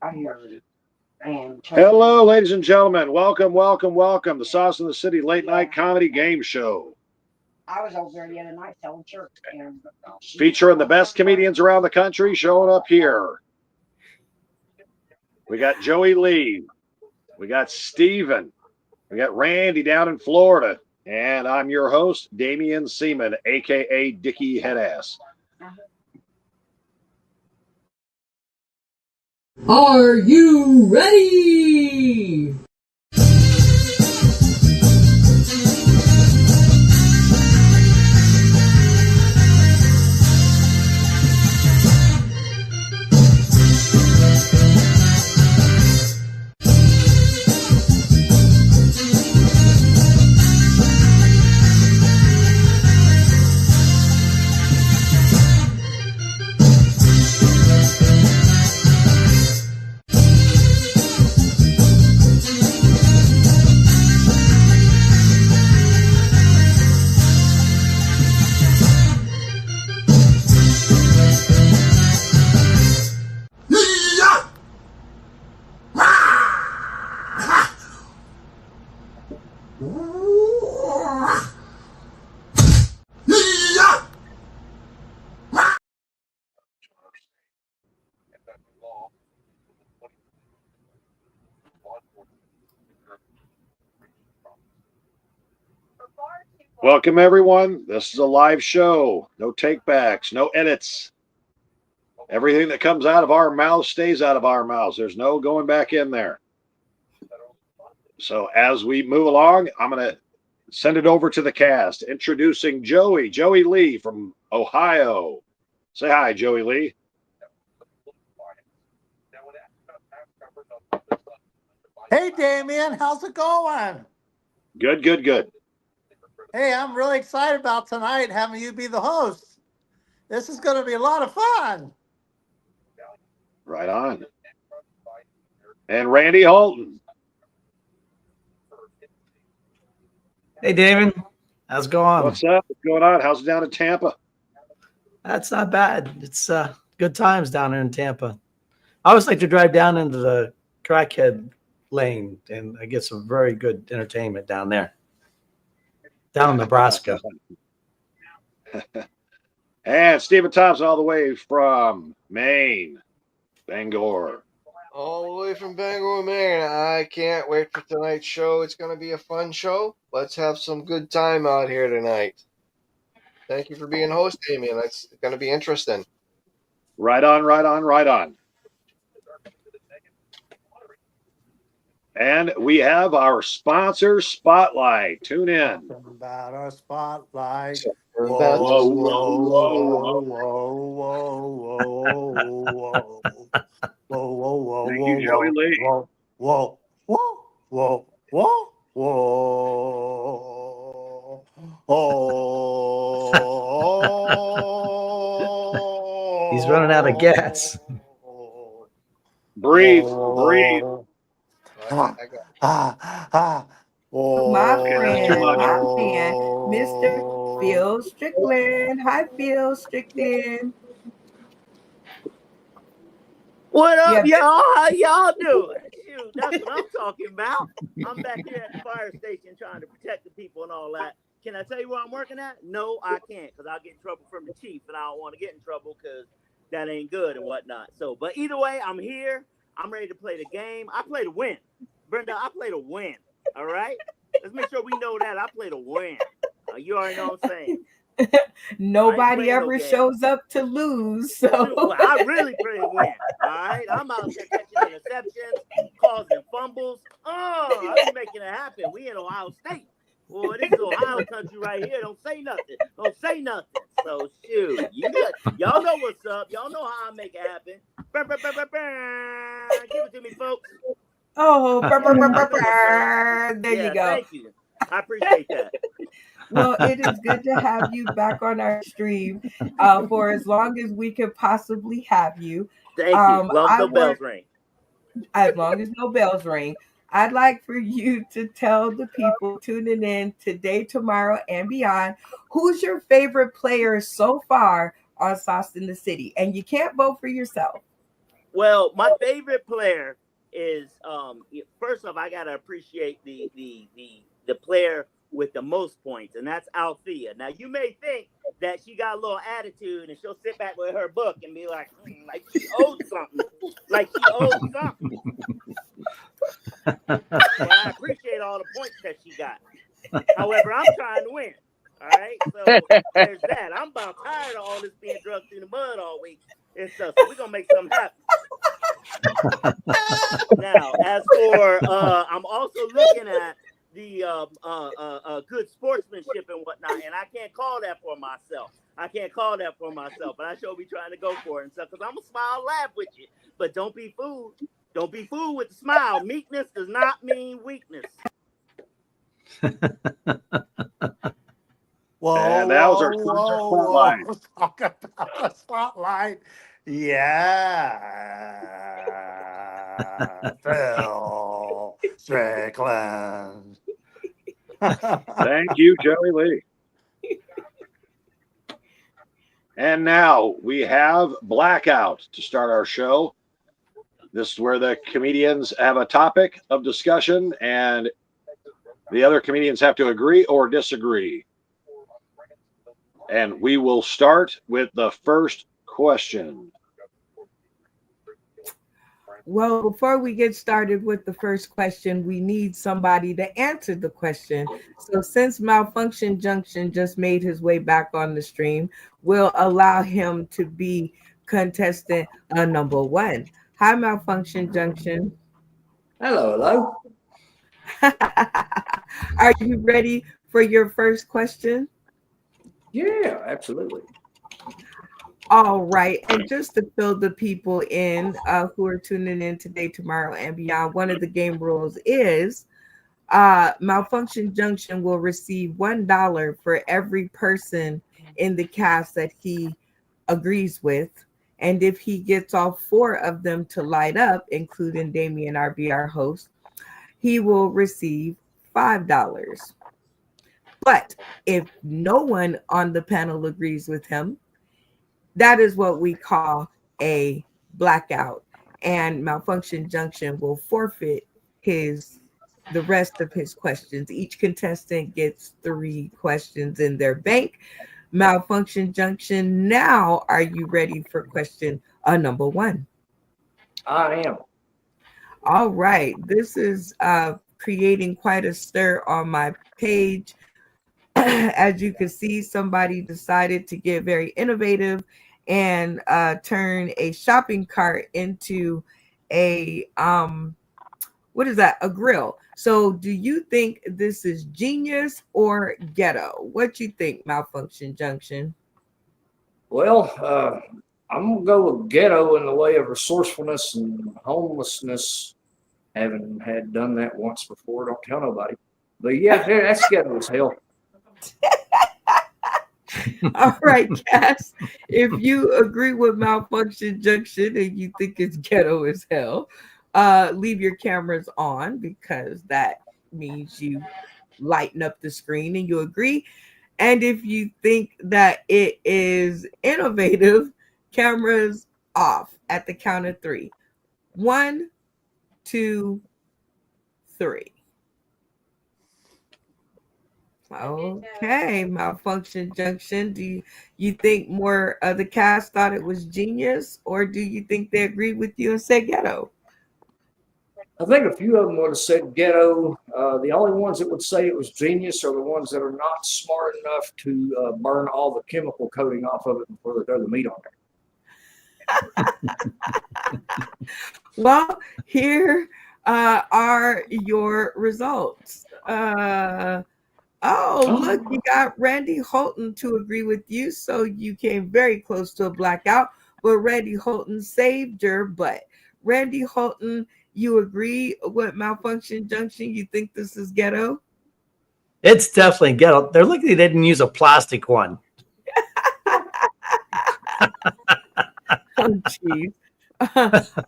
I heard it. And Hello, ladies and gentlemen. Welcome, welcome, welcome. The Sauce in the City Late Night Comedy Game Show. I was over there the other night selling shirts. And featuring the best comedians around the country showing up here. We got Joey Lee. We got Steven. We got Randy down in Florida. And I'm your host, Damian Seaman, a.k.a. Dickie Headass. Are you ready? Welcome, everyone. This is a live show. No takebacks, no edits. Everything that comes out of our mouths stays out of our mouths. There's no going back in there. So as we move along, I'm going to send it over to the cast. Introducing Joey Lee from Ohio. Say hi, Joey Lee. Hey, Damian, how's it going? Good, good, good. Hey, I'm really excited about tonight having you be the host. This is going to be a lot of fun. Right on. And Randy Holton. Hey, David. How's it going? What's up? What's going on? How's it down in Tampa? That's not bad. It's good times down there in Tampa. I always like to drive down into the crackhead lane, and I get some very good entertainment down there. Down in Nebraska. And Stephen Thompson all the way from Maine, Bangor. All the way from Bangor, Maine. I can't wait for tonight's show. It's going to be a fun show. Let's have some good time out here tonight. Thank you for being host, Damien. That's going to be interesting. Right on, right on, right on. And we have our sponsor spotlight. Tune in. About our spotlight. Whoa, whoa, whoa, whoa, whoa, Thank you, Joey Lee. Whoa, whoa, whoa, whoa, whoa. Oh. He's running out of gas. Breathe. My friend, Mr. Phil Strickland. Hi, Phil Strickland. What up, y'all? How y'all doing? Shoot, that's what I'm talking about. I'm back here at the fire station trying to protect the people and all that. Can I tell you where I'm working at? No, I can't, because I'll get in trouble from the chief, and I don't want to get in trouble because that ain't good and whatnot. So, but either way, I'm here. I'm ready to play the game. I play to win. Brenda, I play to win. All right? Let's make sure we know that I play to win. You already know what I'm saying. Nobody ever shows up to lose. So well, I really play to win. All right? I'm out there catching interceptions, causing fumbles. Oh, I'm making it happen. We in Ohio State. Boy, this is Ohio country right here. Don't say nothing. Don't say nothing. So, shoot. Y'all know what's up. Y'all know how I make it happen. Give it to me, folks. Oh, there you go. Thank you. I appreciate that. Well, it is good to have you back on our stream for as long as we could possibly have you. Thank you. As long as no bells ring. As long as no bells ring. I'd like for you to tell the people tuning in today, tomorrow, and beyond, who's your favorite player so far on Sauce in the City? And you can't vote for yourself. Well, my favorite player is first off, I gotta appreciate the player with the most points, and that's Althea. Now you may think that she got a little attitude and she'll sit back with her book and be like she owed something. Like she owed something. And I appreciate all the points that she got. However, I'm trying to win. All right. So there's that. I'm about tired of all this being drugged through the mud all week and stuff. So we're gonna make something happen. Now, as for I'm also looking at the good sportsmanship and whatnot, and I can't call that for myself. But I sure be trying to go for it and stuff because I'm gonna smile, laugh with you, but don't be fooled. Don't be fooled with the smile. Meekness does not mean weakness. Whoa, And that was our spotlight. Talk about the spotlight. Yeah. Phil Strickland. Thank you, Joey Lee. And now we have Blackout to start our show. This is where the comedians have a topic of discussion and the other comedians have to agree or disagree. And we will start with the first question. Well, before we get started with the first question, we need somebody to answer the question. So since Malfunction Junction just made his way back on the stream, we'll allow him to be contestant number 1. Hi, Malfunction Junction. Hello. Are you ready for your first question? Yeah, absolutely. All right. And just to fill the people in who are tuning in today, tomorrow, and beyond, one of the game rules is Malfunction Junction will receive $1 for every person in the cast that he agrees with. And if he gets all 4 of them to light up, including Damien, our host, he will receive $5. But if no one on the panel agrees with him, that is what we call a blackout. And Malfunction Junction will forfeit the rest of his questions. Each contestant gets 3 questions in their bank. Malfunction Junction, now are you ready for question number 1? I am. All right. This is creating quite a stir on my page. As you can see, somebody decided to get very innovative and turn a shopping cart into a what is that? A grill. So do you think this is genius or ghetto? What you think, Malfunction Junction? Well, I'm going to go with ghetto in the way of resourcefulness and homelessness. Haven't had done that once before. Don't tell nobody. But yeah, that's ghetto as hell. All right, Cass. If you agree with Malfunction Junction and you think it's ghetto as hell, leave your cameras on because that means you lighten up the screen and you agree. And if you think that it is innovative, cameras off at the count of 3. 1, 2, 3. Okay, Malfunction Junction. Do you think more of the cast thought it was genius, or do you think they agreed with you and said ghetto? I think a few of them would have said ghetto. The only ones that would say it was genius are the ones that are not smart enough to burn all the chemical coating off of it before they throw the meat on there. Well, here are your results. Look, you got Randy Holton to agree with you, so you came very close to a blackout, but Randy Holton saved your butt. Randy Holton, you agree with Malfunction Junction? You think this is ghetto? It's definitely ghetto. They're lucky they didn't use a plastic one. Oh, jeez.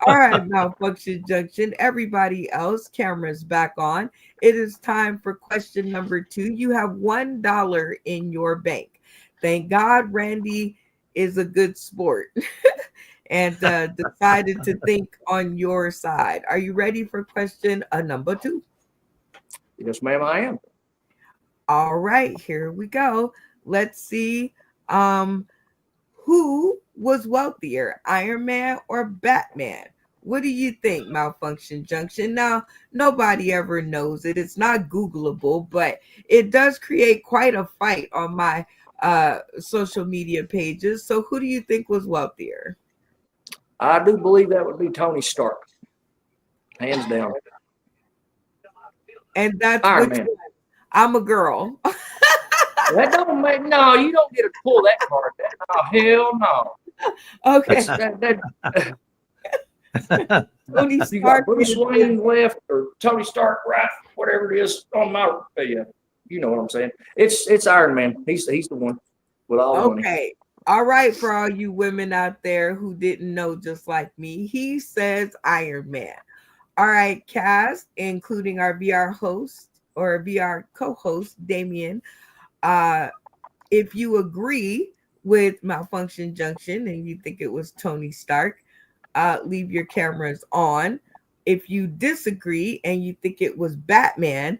All right, Malfunction Junction. Everybody else, cameras back on. It is time for question number 2. You have $1 in your bank. Thank God Randy is a good sport. and decided to think on your side. Are you ready for question number 2? Yes, ma'am, I am. All right, here we go. Let's see. Who was wealthier, Iron Man or Batman? What do you think, Malfunction Junction? Now, nobody ever knows it. It's not Googleable, but it does create quite a fight on my social media pages. So who do you think was wealthier? I do believe that would be Tony Stark. Hands down. And that's Iron which Man. one? I'm a girl. That don't make no. You don't get to pull that card. Hell no. Okay. Tony You got Stark. Bruce Wayne left or Tony Stark right, whatever it is on my. Yeah, you know what I'm saying. It's Iron Man. He's the one with all the money. Okay. All right, for all you women out there who didn't know just like me, he says Iron Man. All right, cast, including our VR host or VR co-host, Damien. If you agree with Malfunction Junction and you think it was Tony Stark, leave your cameras on. If you disagree and you think it was Batman,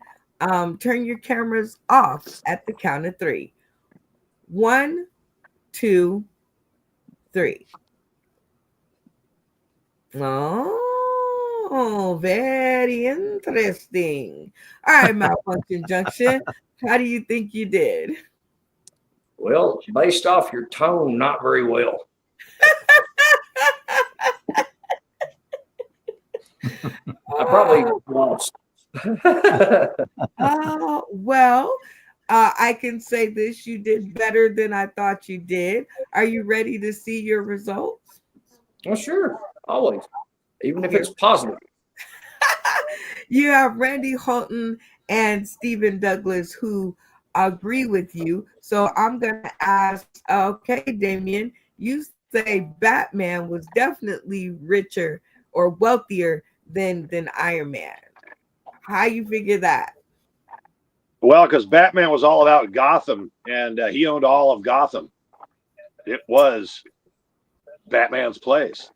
turn your cameras off at the count of 3. 1, 2, 3. Oh, very interesting. All right, Malfunction Junction. How do you think you did? Well, based off your tone, not very well. I probably lost. Well, I can say this. You did better than I thought you did. Are you ready to see your results? Well, sure. Always. Even if it's positive. You have Randy Holton and Stephen Douglas who agree with you. So I'm going to ask, okay, Damien, you say Batman was definitely richer or wealthier than Iron Man. How you figure that? Well, because Batman was all about Gotham, and he owned all of Gotham. It was Batman's place.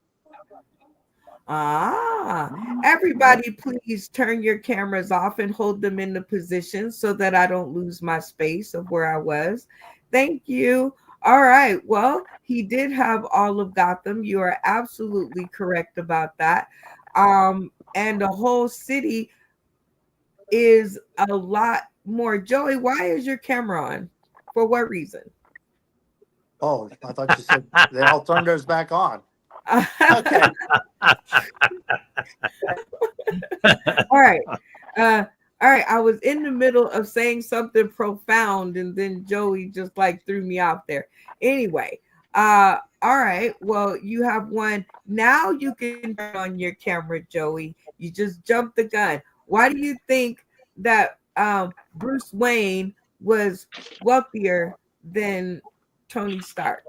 Everybody please turn your cameras off and hold them in the position so that I don't lose my space of where I was. Thank you. All right. Well, he did have all of Gotham. You are absolutely correct about that. And the whole city is a lot more. Joey, why is your camera on? For what reason? Oh, I thought you said they all turned theirs back on. Okay. All right. All right. I was in the middle of saying something profound, and then Joey just like threw me out there. Anyway, all right. Well, you have one. Now you can turn on your camera, Joey. You just jumped the gun. Why do you think that Bruce Wayne was wealthier than Tony Stark?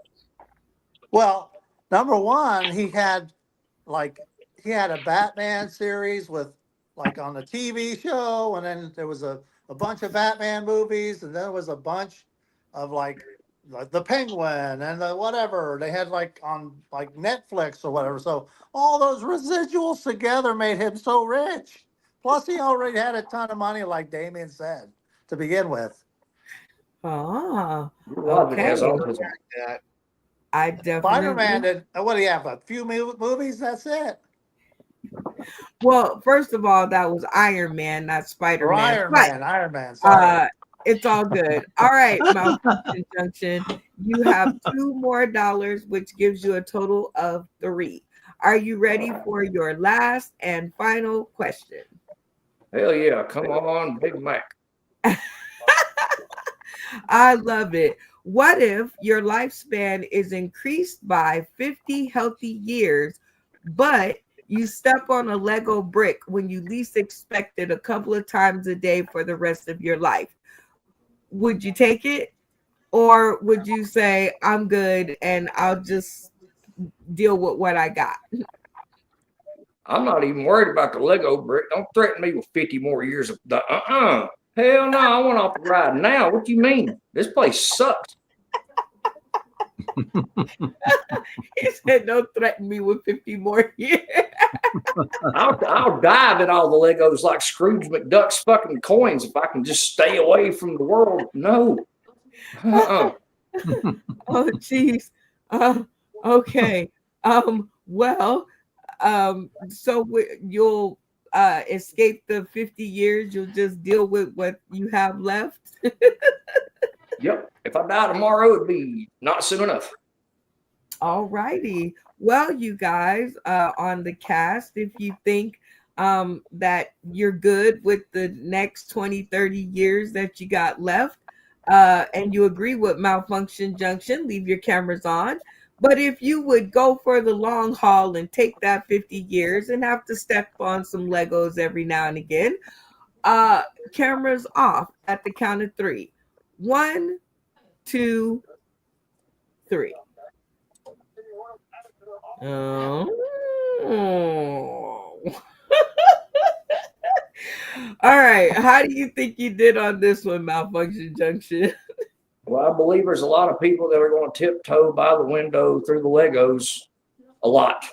Well, number one, he had a Batman series with like on the TV show, and then there was a bunch of Batman movies, and then there was a bunch of like the Penguin and the whatever they had like on like Netflix or whatever. So all those residuals together made him so rich. Plus, he already had a ton of money, like Damien said, to begin with. Okay. That. I definitely. Spider-Man did. What do you have? A few movies. That's it. Well, first of all, that was Iron Man, not Spider-Man. Iron Man. Sorry. It's all good. All right, Malfunction Junction. You have $2 more, which gives you a total of 3. Are you ready for your last and final question? Hell yeah. Come on, Big Mac. I love it. What if your lifespan is increased by 50 healthy years, but you step on a Lego brick when you least expect it a couple of times a day for the rest of your life? Would you take it? Or would you say, I'm good and I'll just deal with what I got? I'm not even worried about the Lego brick. Don't threaten me with 50 more years of the Hell no, I want off the ride now. What do you mean? This place sucks. He said, "Don't threaten me with 50 more years." I'll dive at all the Legos like Scrooge McDuck's fucking coins if I can just stay away from the world. No. Uh-uh. Oh, geez. Okay. Well, so you'll escape the 50 years. You'll just deal with what you have left. Yep. If I die tomorrow, it'd be not soon enough. All righty. Well, you guys on the cast, if you think that you're good with the next 20, 30 years that you got left, and you agree with Malfunction Junction, leave your cameras on. But if you would go for the long haul and take that 50 years and have to step on some Legos every now and again, cameras off at the count of 3. 1, 2, 3. Oh. All right. How do you think you did on this one, Malfunction Junction? Well, I believe there's a lot of people that are going to tiptoe by the window through the Legos a lot.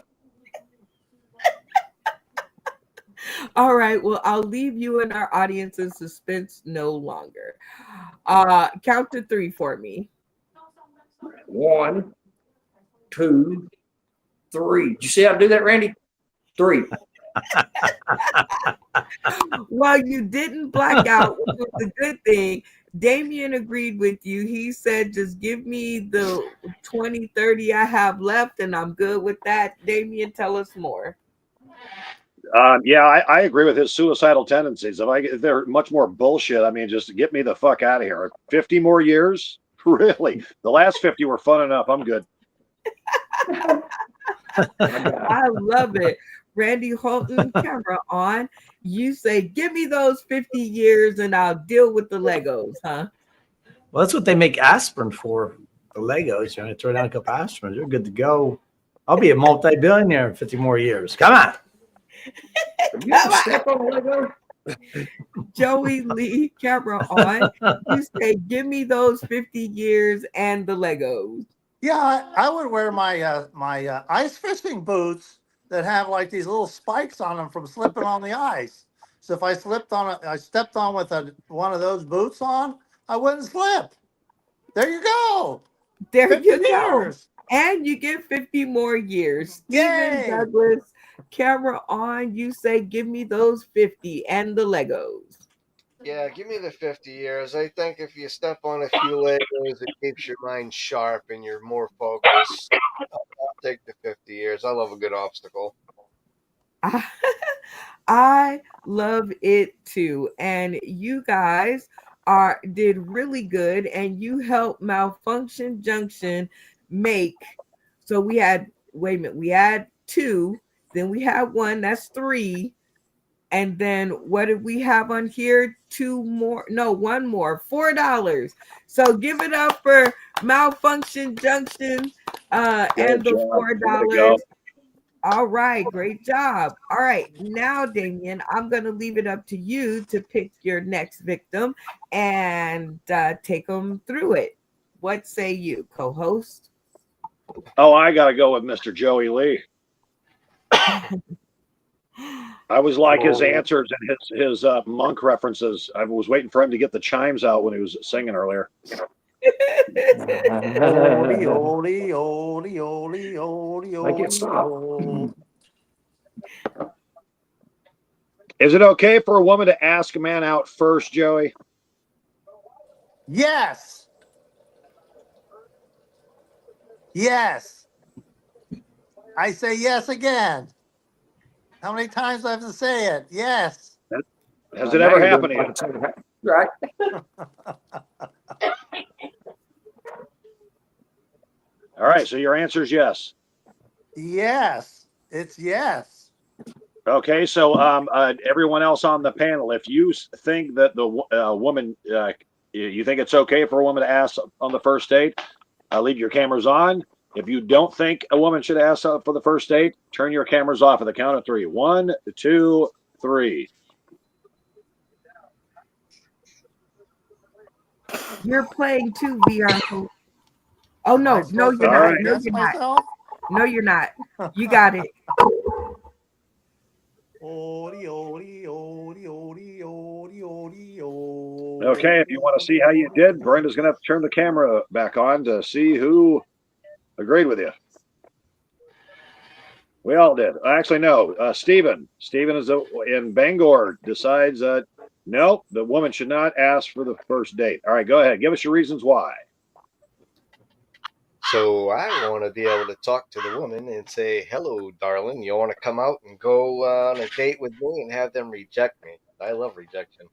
All right. Well, I'll leave you and our audience in suspense no longer. Count to 3 for me. 1, 2, 3. Did you see how to do that, Randy? 3. Well, you didn't black out, which was a good thing. Damien agreed with you. He said, just give me the 20, 30 I have left, and I'm good with that. Damien, tell us more. Yeah, I agree with his suicidal tendencies. If they're much more bullshit, I mean, just get me the fuck out of here. 50 more years? Really? The last 50 were fun enough. I'm good. I love it. Randy Holton, camera on. You say, give me those 50 years and I'll deal with the Legos, huh? Well, that's what they make aspirin for. The Legos. You know, throw down a couple aspirin. You're good to go. I'll be a multi-billionaire in 50 more years. Come on. You ever step on a Lego? Joey Lee, camera on. You say, give me those 50 years and the Legos. Yeah, I would wear my my ice fishing boots that have like these little spikes on them from slipping on the ice. So if I stepped on with one of those boots on, I wouldn't slip. There you go. There 50 you go. years. And you get 50 more years. Yay. Steven Douglas, camera on. You say, give me those 50 and the Legos. Yeah, give me the 50 years. I think if you step on a few Legos, it keeps your mind sharp and you're more focused. I'll take the 50 years. I love a good obstacle. I love it too. And you guys did really good, and you helped Malfunction Junction make. So we had, wait a minute, we had 2, then we had 1, that's 3. And then what did we have on here? 2 more, no, 1 more, $4. So give it up for Malfunction Junction and the $4. All right, great job. All right, now, Damien, I'm going to leave it up to you to pick your next victim and take them through it. What say you, co-host? Oh, I got to go with Mr. Joey Lee. I was like his answers and his monk references. I was waiting for him to get the chimes out when he was singing earlier. Oli, oli, oli, oli, oli, Make it stop. oli. Is it okay for a woman to ask a man out first, Joey? Yes. Yes. I say yes again. How many times do I have to say it? Yes. Has it ever happened to you? Right. All right, so your answer is yes. Yes. It's yes. Okay, so everyone else on the panel, if you think that the woman, you think it's okay for a woman to ask on the first date, leave your cameras on. If you don't think a woman should ask for the first date, turn your cameras off at the count of 3. 1, 2, 3. You're playing too, VR. Oh Am I no, no, supposed to you're All not. right. No, against you're not. myself? No, you're not. You got it. Odie, odie, odie, odie, odie, odie, odie. Okay, if you want to see how you did, Brenda's going to have to turn the camera back on to see who agreed with you. We all did. Actually, no. Stephen is in Bangor. Decides no, the woman should not ask for the first date. All right, go ahead. Give us your reasons why. So I want to be able to talk to the woman and say, "Hello, darling. You want to come out and go on a date with me?" And have them reject me. I love rejection.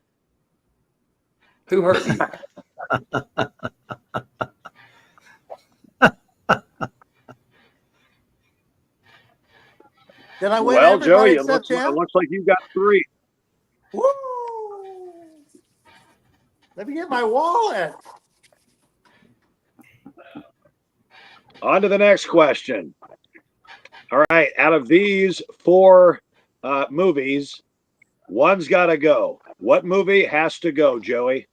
Who hurt you? Did I win Well, everybody Joey, it except looks him? like you got 3. Woo! Let me get my wallet. On to the next question. All right, out of these 4 movies, one's got to go. What movie has to go, Joey?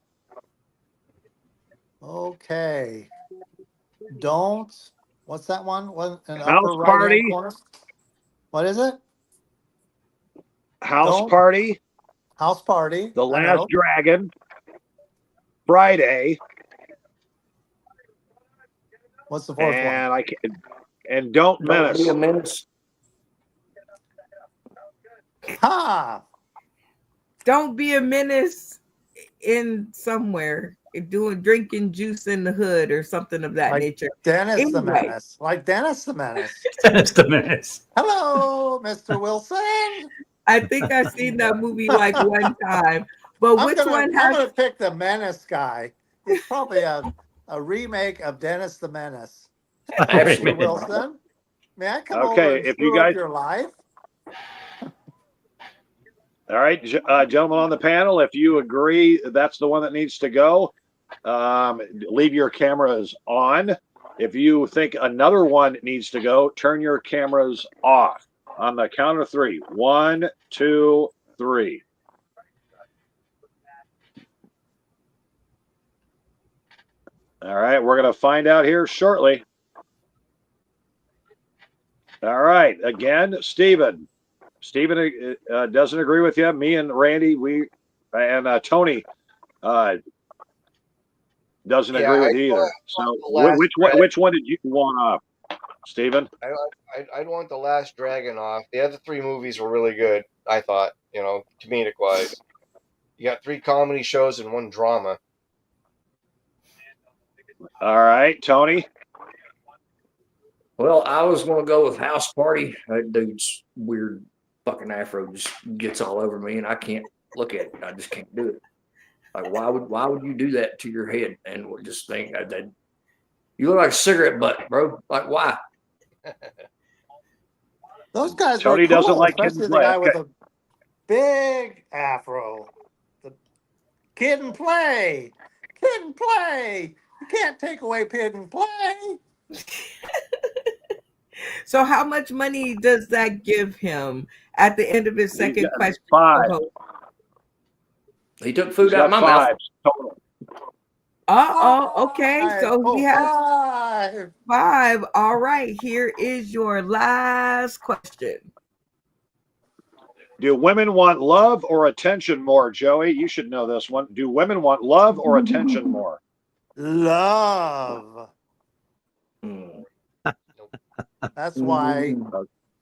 Okay. Don't. What's that one? An House upper right hand Party. corner. What is it? House Don't. Party. House Party. The I Last know. Dragon. Friday. What's the fourth And one? I can and Don't Don't be Menace. a menace. Ha! Don't be a menace in somewhere. Drinking juice in the hood or something of that Like nature. Dennis the Anyway. Menace. Like Dennis the Menace. That's the menace. Hello, Mr. Wilson. I think I've seen that movie like one time. But I'm which gonna one has pick the Menace guy. He's probably a remake of Dennis the Menace. Mr. Wilson, may I come over Okay, and if you screw up guys, your life? all right, gentlemen on the panel, if you agree that's the one that needs to go, leave your cameras on. If you think another one needs to go, turn your cameras off. On the count of 3. 1, 2, 3. All right, we're going to find out here shortly. All right, again, Stephen. Stephen doesn't agree with you. Me and Randy, Tony doesn't agree with you either. So which one did you want off, Stephen? I'd want The Last Dragon off. The other 3 movies were really good, I thought, comedic wise. You got 3 comedy shows and 1 drama. All right, Tony. Well, I was going to go with House Party. That dude's weird fucking afro just gets all over me, and I can't look at it. I just can't do it. Like, why would you do that to your head? And just think that you look like a cigarette butt, bro. Like, why? Those guys Tony are cool, doesn't like Kid especially and the Play. guy with Okay. a big afro. The Kid and Play. Kid and Play. You can't take away Kid and Play. So how much money does that give him at the end of his second question? 5. He took food He's out of got my 5 mouth. total. Okay. So he has 5. 5. All right. Here is your last question. Do women want love or attention more, Joey? You should know this one. Do women want love or attention more? Love. That's why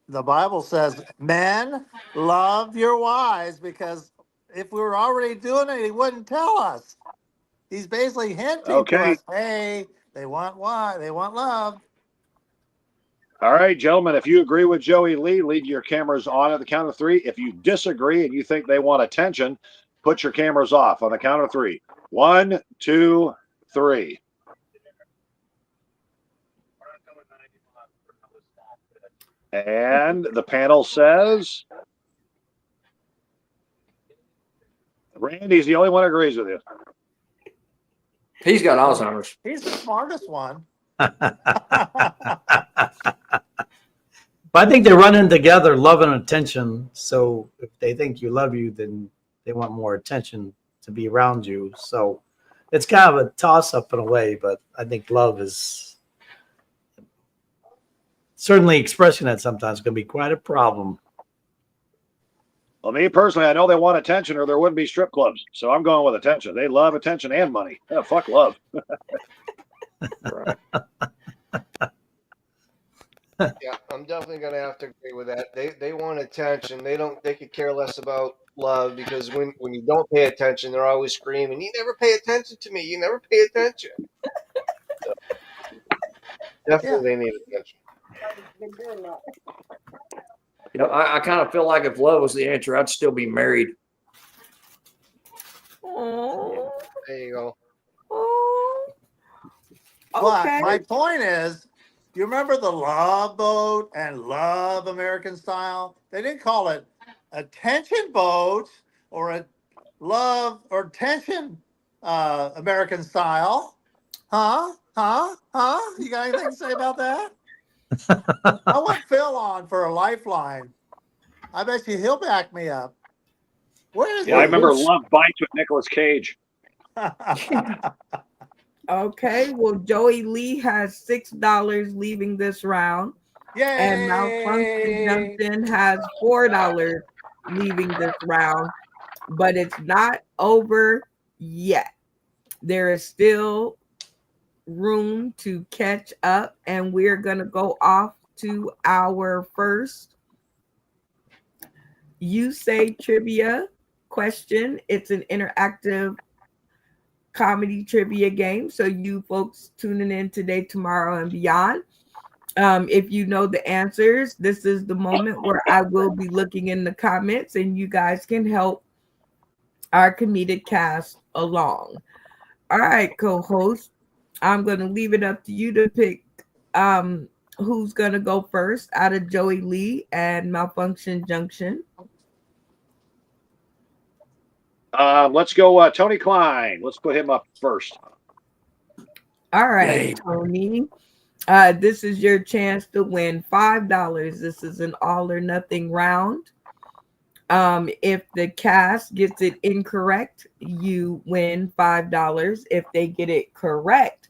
the Bible says, men, love your wives, because if we were already doing it, he wouldn't tell us. He's basically hinting to us, hey, they want what? They want love. All right, gentlemen, if you agree with Joey Lee, leave your cameras on at the count of 3. If you disagree and you think they want attention, put your cameras off on the count of 3. 1, 2, 3. And the panel says Randy's the only one who agrees with you. He's got Alzheimer's. He's the smartest one. But I think they're running together, love and attention. So if they think you love you, then they want more attention to be around you. So it's kind of a toss up in a way, but I think love is certainly expressing that sometimes can be quite a problem. Well, me personally, I know they want attention or there wouldn't be strip clubs. So I'm going with attention. They love attention and money. Yeah, fuck love. Yeah, I'm definitely gonna have to agree with that. They want attention. They could care less about love because when you don't pay attention, they're always screaming, "You never pay attention to me. You never pay attention." So, definitely, they need attention. Been doing that. You know, I kind of feel like if love was the answer, I'd still be married. Oh, There you go. oh. But Okay. my point is, you remember the Love Boat and Love American Style? They didn't call it Attention Boat or a Love or Tension American Style. Huh? You got anything to say about that? I want Phil on for a lifeline. I bet you he'll back me up. Where is Yeah, I remember What's- Love Bites with Nicolas Cage. Okay. Well, Joey Lee has $6 leaving this round, and Malfunction Yay! Junction has $4 leaving this round, but it's not over yet. There is still room to catch up, and we're gonna go off to our first You Say Trivia question. It's an interactive comedy trivia game, so you folks tuning in today, tomorrow, and beyond, if you know the answers, this is the moment where I will be looking in the comments and you guys can help our comedic cast along. All right, co-host, I'm going to leave it up to you to pick who's going to go first out of Joey Lee and Malfunction Junction. Let's go Tony Klein. Let's put him up first. All right, Yay. Tony. This is your chance to win $5. This is an all or nothing round. If the cast gets it incorrect, you win $5. If they get it correct,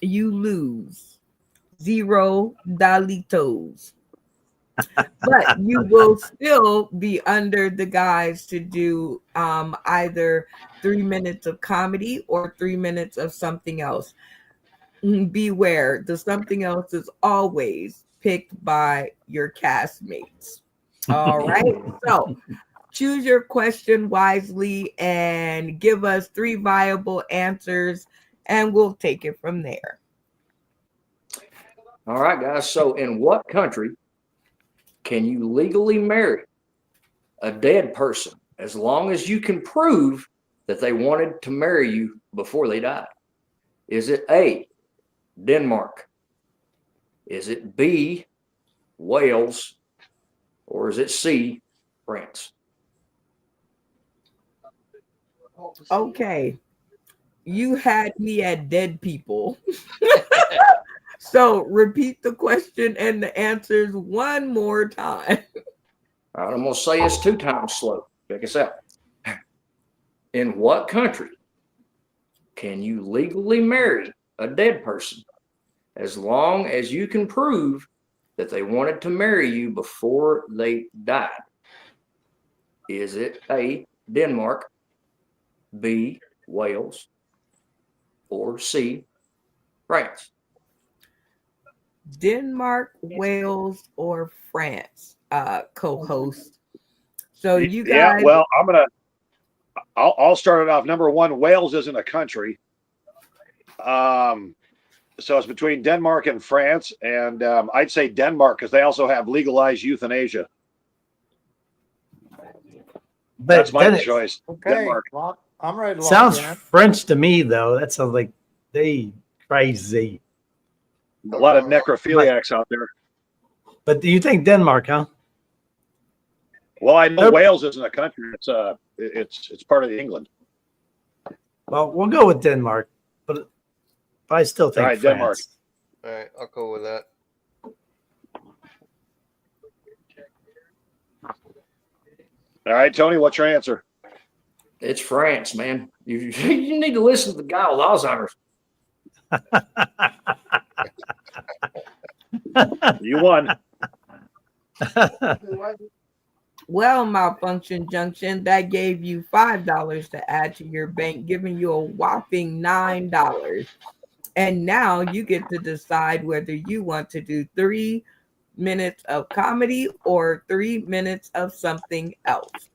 you lose $0. But you will still be under the guise to do either 3 minutes of comedy or 3 minutes of something else. Beware, the something else is always picked by your castmates. All right. So choose your question wisely and give us 3 viable answers, and we'll take it from there. All right, guys. So, in what country can you legally marry a dead person as long as you can prove that they wanted to marry you before they died? Is it A, Denmark? Is it B, Wales? Or is it C, France? Okay. You had me at dead people. So repeat the question and the answers one more time. All right, I'm going to say it's 2 times slow. Check us out. In what country can you legally marry a dead person as long as you can prove that they wanted to marry you before they died? Is it A, Denmark, B, Wales, or C, France? Denmark, Wales, or France, co-host. So you guys, Yeah, well, I'll start it off. Number one, Wales isn't a country. So it's between Denmark and France, and I'd say Denmark because they also have legalized euthanasia. But That's my then it choice. Okay, Denmark. well, I'm ready to lock sounds in. French to me, though. That sounds like they crazy. A lot of necrophiliacs out there. But do you think Denmark, huh? Well, I know Nope. Wales isn't a country. It's part of England. Well, we'll go with Denmark, but I still think All right, France. Denmark. All right, I'll go with that. All right, Tony, what's your answer? It's France, man. You need to listen to the guy with Alzheimer's. You won. Who was it? Well, Malfunction Junction, that gave you $5 to add to your bank, giving you a whopping $9. And now you get to decide whether you want to do 3 minutes of comedy or 3 minutes of something else.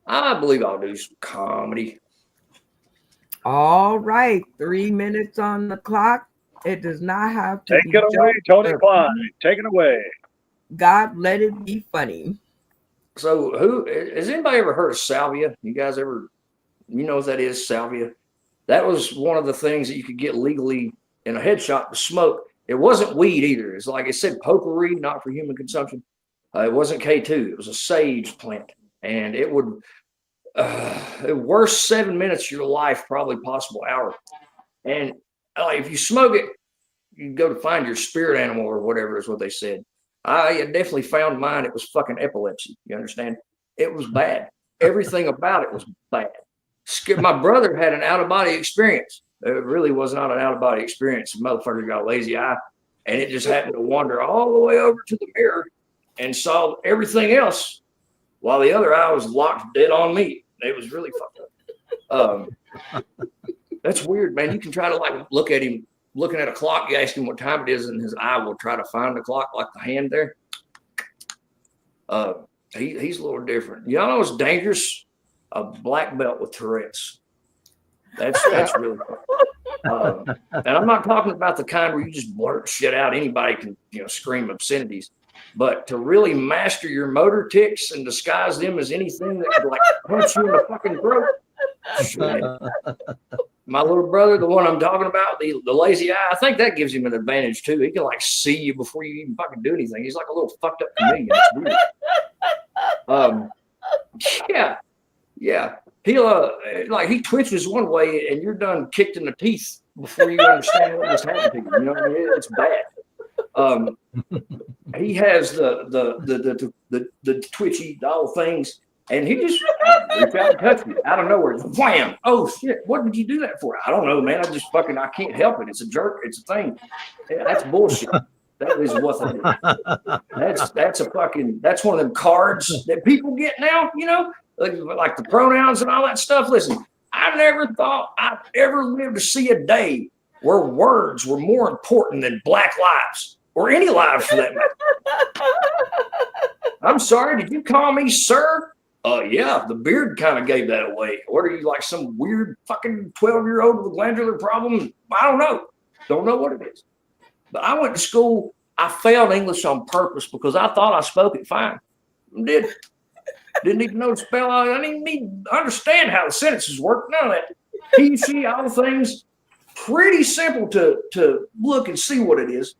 I believe I'll do some comedy. All right, 3 minutes on the clock. It does not have to Take be it away, jokes Tony or Klein. Take it away. God, let it be funny. So, who has anybody ever heard of salvia? You guys ever, you know what that is, salvia? That was one of the things that you could get legally in a head shop to smoke. It wasn't weed either. It's like it said potpourri, not for human consumption. It wasn't K2. It was a sage plant, and it would worst 7 minutes of your life, probably possible hour. And if you smoke it, you go to find your spirit animal or whatever is what they said. I definitely found mine. It was fucking epilepsy. You understand? It was bad. Everything about it was bad. My brother had an out-of-body experience. It really was not an out-of-body experience. The motherfucker got a lazy eye, and it just happened to wander all the way over to the mirror and saw everything else while the other eye was locked dead on me. It was really fucked up. That's weird, man. You can try to like look at him looking at a clock. You ask him what time it is, and his eye will try to find the clock, like the hand there. He's a little different. Y'all know it's dangerous. A black belt with Tourette's. That's really fun. And I'm not talking about the kind where you just blurt shit out. Anybody can scream obscenities. But to really master your motor tics and disguise them as anything that could like punch you in the fucking throat. Shit. My little brother, the one I'm talking about, the lazy eye, I think that gives him an advantage too. He can like see you before you even fucking do anything. He's like a little fucked up chameleon. It's weird. Yeah. He'll he twitches one way and you're done kicked in the teeth before you understand what just happened to you. You know what I mean? It's bad. He has the twitchy doll things, and he just reach out and touch me out of nowhere. Wham! Oh shit! What did you do that for? I don't know, man. I can't help it. It's a jerk. It's a thing. That's bullshit. That is what that is. That's one of them cards that people get now. Like the pronouns and all that stuff. Listen, I never thought I'd ever live to see a day where words were more important than black lives or any lives for that matter. I'm sorry, did you call me sir? Yeah, the beard kind of gave that away. What are you, like some weird fucking 12-year-old with a glandular problem? I don't know. Don't know what it is. But I went to school. I failed English on purpose because I thought I spoke it fine. Didn't even know the spell. I didn't even need to understand how the sentences work. None of that. He, she, all the things. Pretty simple to look and see what it is.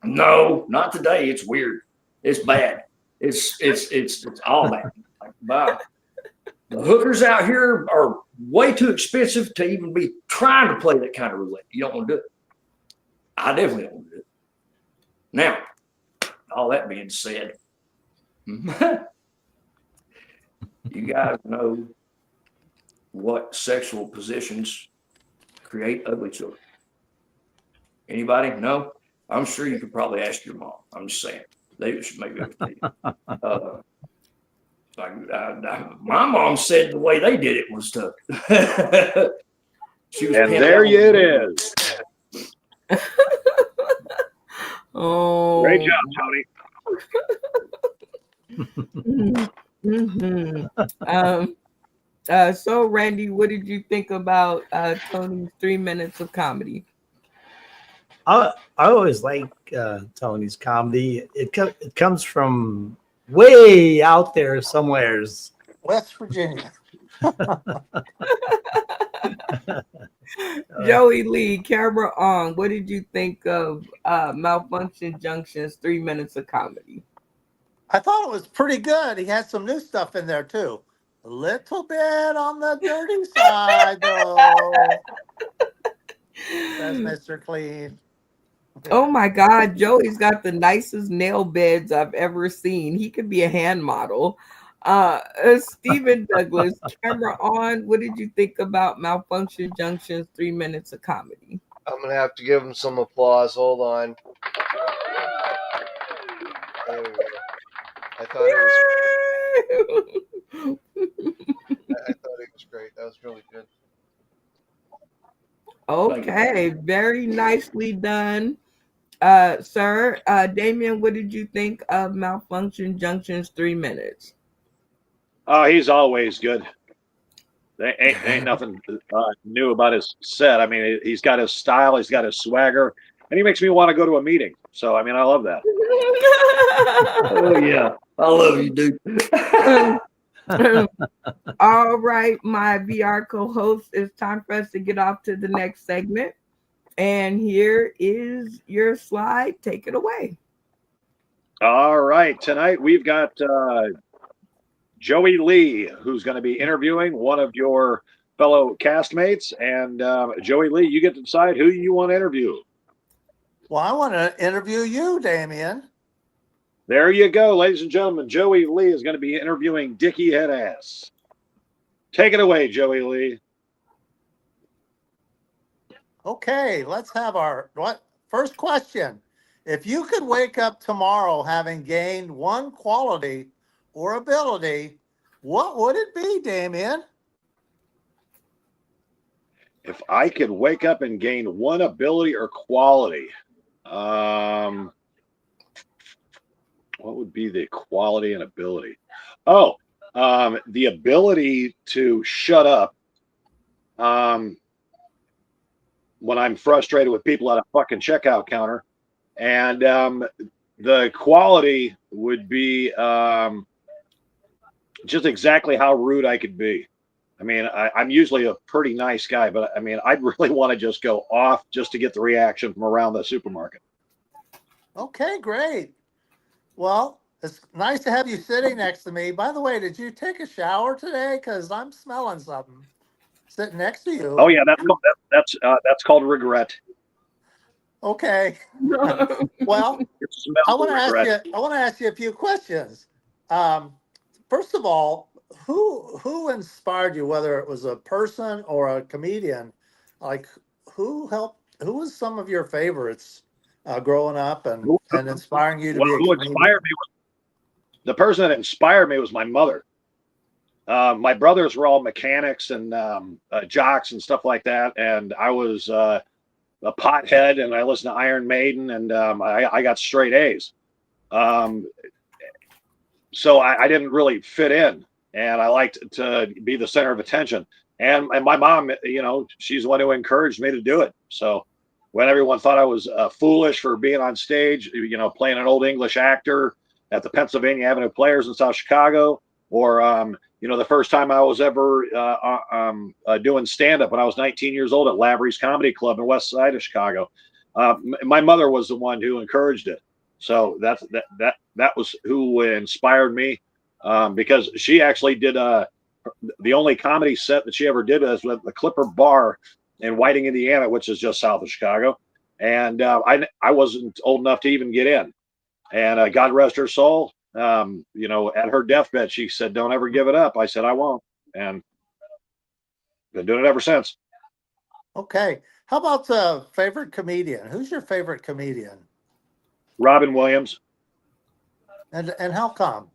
No, not today. It's weird. It's bad. It's all bad. Like, the hookers out here are way too expensive to even be trying to play that kind of roulette. You don't want to do it. I definitely don't want to do it. Now, all that being said, you guys know what sexual positions create ugly children? Anybody? No? I'm sure you could probably ask your mom. I'm just saying. They should maybe have to tell you. My mom said the way they did it was to. She was and there it is. Oh, Great job, Tony. So Randy, what did you think about Tony's 3 minutes of comedy? I always like Tony's comedy. It comes from way out there somewheres. West Virginia. Joey Lee, camera on. What did you think of Malfunction Junction's 3 minutes of comedy? I thought it was pretty good. He had some new stuff in there too. A little bit on the dirty side, though. Says Mr. Clean. Oh my God, Joey's got the nicest nail beds I've ever seen. He could be a hand model. Stephen Douglas, camera on. What did you think about Malfunction Junction's 3 minutes of comedy? I'm gonna have to give him some applause. Hold on. There we go. I thought it was. I thought it was great. That was really good. Okay, very nicely done, sir. Damien, what did you think of Malfunction Junction's 3 minutes? Oh, he's always good. There ain't nothing new about his set. I mean, he's got his style, he's got his swagger, and he makes me want to go to a meeting. So, I mean, I love that. Oh yeah, I love you, dude. All right, my VR co-host, it's time for us to get off to the next segment. And here is your slide. Take it away. All right. Tonight we've got Joey Lee, who's going to be interviewing one of your fellow castmates. And Joey Lee, you get to decide who you want to interview. Well, I want to interview you, Damien. There you go, ladies and gentlemen. Joey Lee is going to be interviewing Dickie Headass. Take it away, Joey Lee. Okay, let's have our first question. If you could wake up tomorrow having gained one quality or ability, what would it be, Damien? If I could wake up and gain one ability or quality, what would be the quality and ability? Oh, the ability to shut up when I'm frustrated with people at a fucking checkout counter. And the quality would be just exactly how rude I could be. I mean, I'm usually a pretty nice guy, but I mean, I'd really want to just go off just to get the reaction from around the supermarket. Okay, great. Well, it's nice to have you sitting next to me. By the way, did you take a shower today? Because I'm smelling something sitting next to you. Oh yeah, that's called regret. Okay. Well, I want to ask you a few questions. First of all, who inspired you, whether it was a person or a comedian? Like, who was some of your favorites growing up and inspiring you to be a comedian? The person that inspired me was my mother. My brothers were all mechanics and jocks and stuff like that, and I was a pothead, and I listened to Iron Maiden, and I got straight A's. So I didn't really fit in, and I liked to be the center of attention. And my mom, she's the one who encouraged me to do it. So when everyone thought I was foolish for being on stage, playing an old English actor at the Pennsylvania Avenue Players in South Chicago, or the first time I was ever doing stand-up when I was 19 years old at Lavery's Comedy Club in West Side of Chicago. My mother was the one who encouraged it. So that was who inspired me, because she actually did the only comedy set that she ever did was with the Clipper Bar in Whiting, Indiana, which is just south of Chicago. And I wasn't old enough to even get in. And God rest her soul. At her deathbed, she said, "Don't ever give it up." I said, "I won't," and been doing it ever since. Okay. How about favorite comedian? Who's your favorite comedian? Robin Williams. And how come?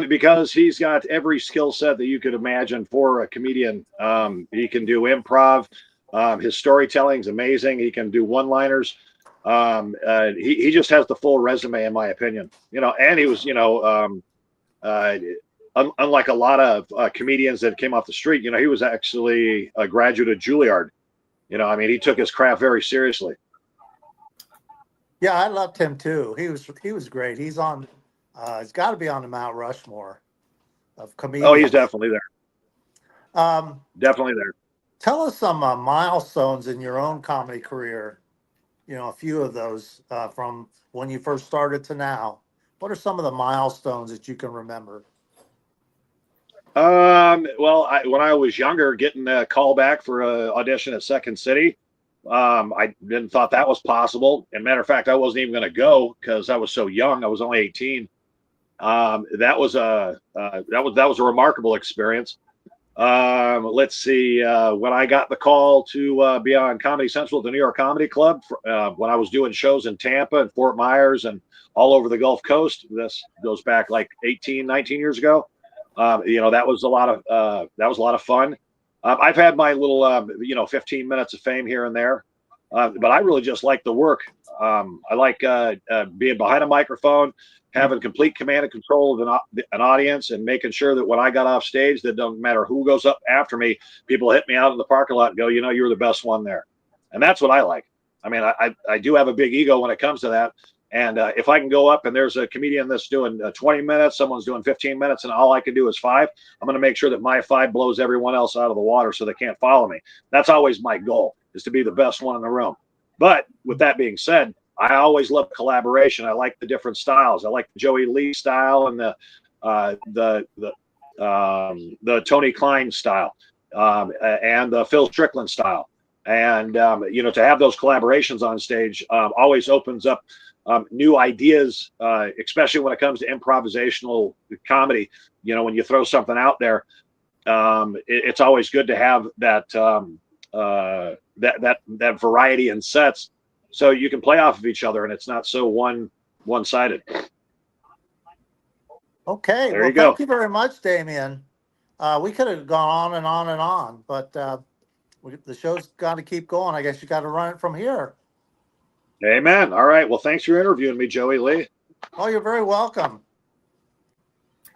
Because he's got every skill set that you could imagine for a comedian. He can do improv. His storytelling's amazing. He can do one-liners. He just has the full resume, in my opinion. And he was, unlike a lot of comedians that came off the street, he was actually a graduate of Juilliard. He took his craft very seriously. Yeah, I loved him too. He was great. He's on. He's got to be on the Mount Rushmore of comedians. Oh, he's definitely there. Definitely there. Tell us some milestones in your own comedy career. A few of those from when you first started to now. What are some of the milestones that you can remember? Well, when I was younger, getting a call back for an audition at Second City, I didn't thought that was possible. And matter of fact, I wasn't even going to go because I was so young. I was only 18. That was a remarkable experience. Let's see. When I got the call to be on Comedy Central at the New York Comedy Club, when I was doing shows in Tampa and Fort Myers and all over the Gulf Coast, this goes back like 18, 19 years ago. That was a lot of fun. I've had my little 15 minutes of fame here and there, but I really just like the work. I like being behind a microphone, having complete command and control of an audience, and making sure that when I got off stage, that don't matter who goes up after me, people hit me out in the parking lot and go, you're the best one there. And that's what I like. I mean, I do have a big ego when it comes to that. And if I can go up and there's a comedian that's doing 20 minutes, someone's doing 15 minutes, and all I can do is 5, I'm going to make sure that my 5 blows everyone else out of the water so they can't follow me. That's always my goal, is to be the best one in the room. But with that being said, I always love collaboration. I like the different styles. I like the Joey Lee style and the Tony Klein style, and the Phil Strickland style. And to have those collaborations on stage always opens up new ideas, especially when it comes to improvisational comedy. When you throw something out there, it's always good to have that that variety in sets, so you can play off of each other and it's not so one-sided. Okay. There Well, you go. thank you very much, Damien. We could have gone on and on and on, but the show's got to keep going. I guess you got to run it from here. Amen. All right. Well, thanks for interviewing me, Joey Lee. Oh, you're very welcome.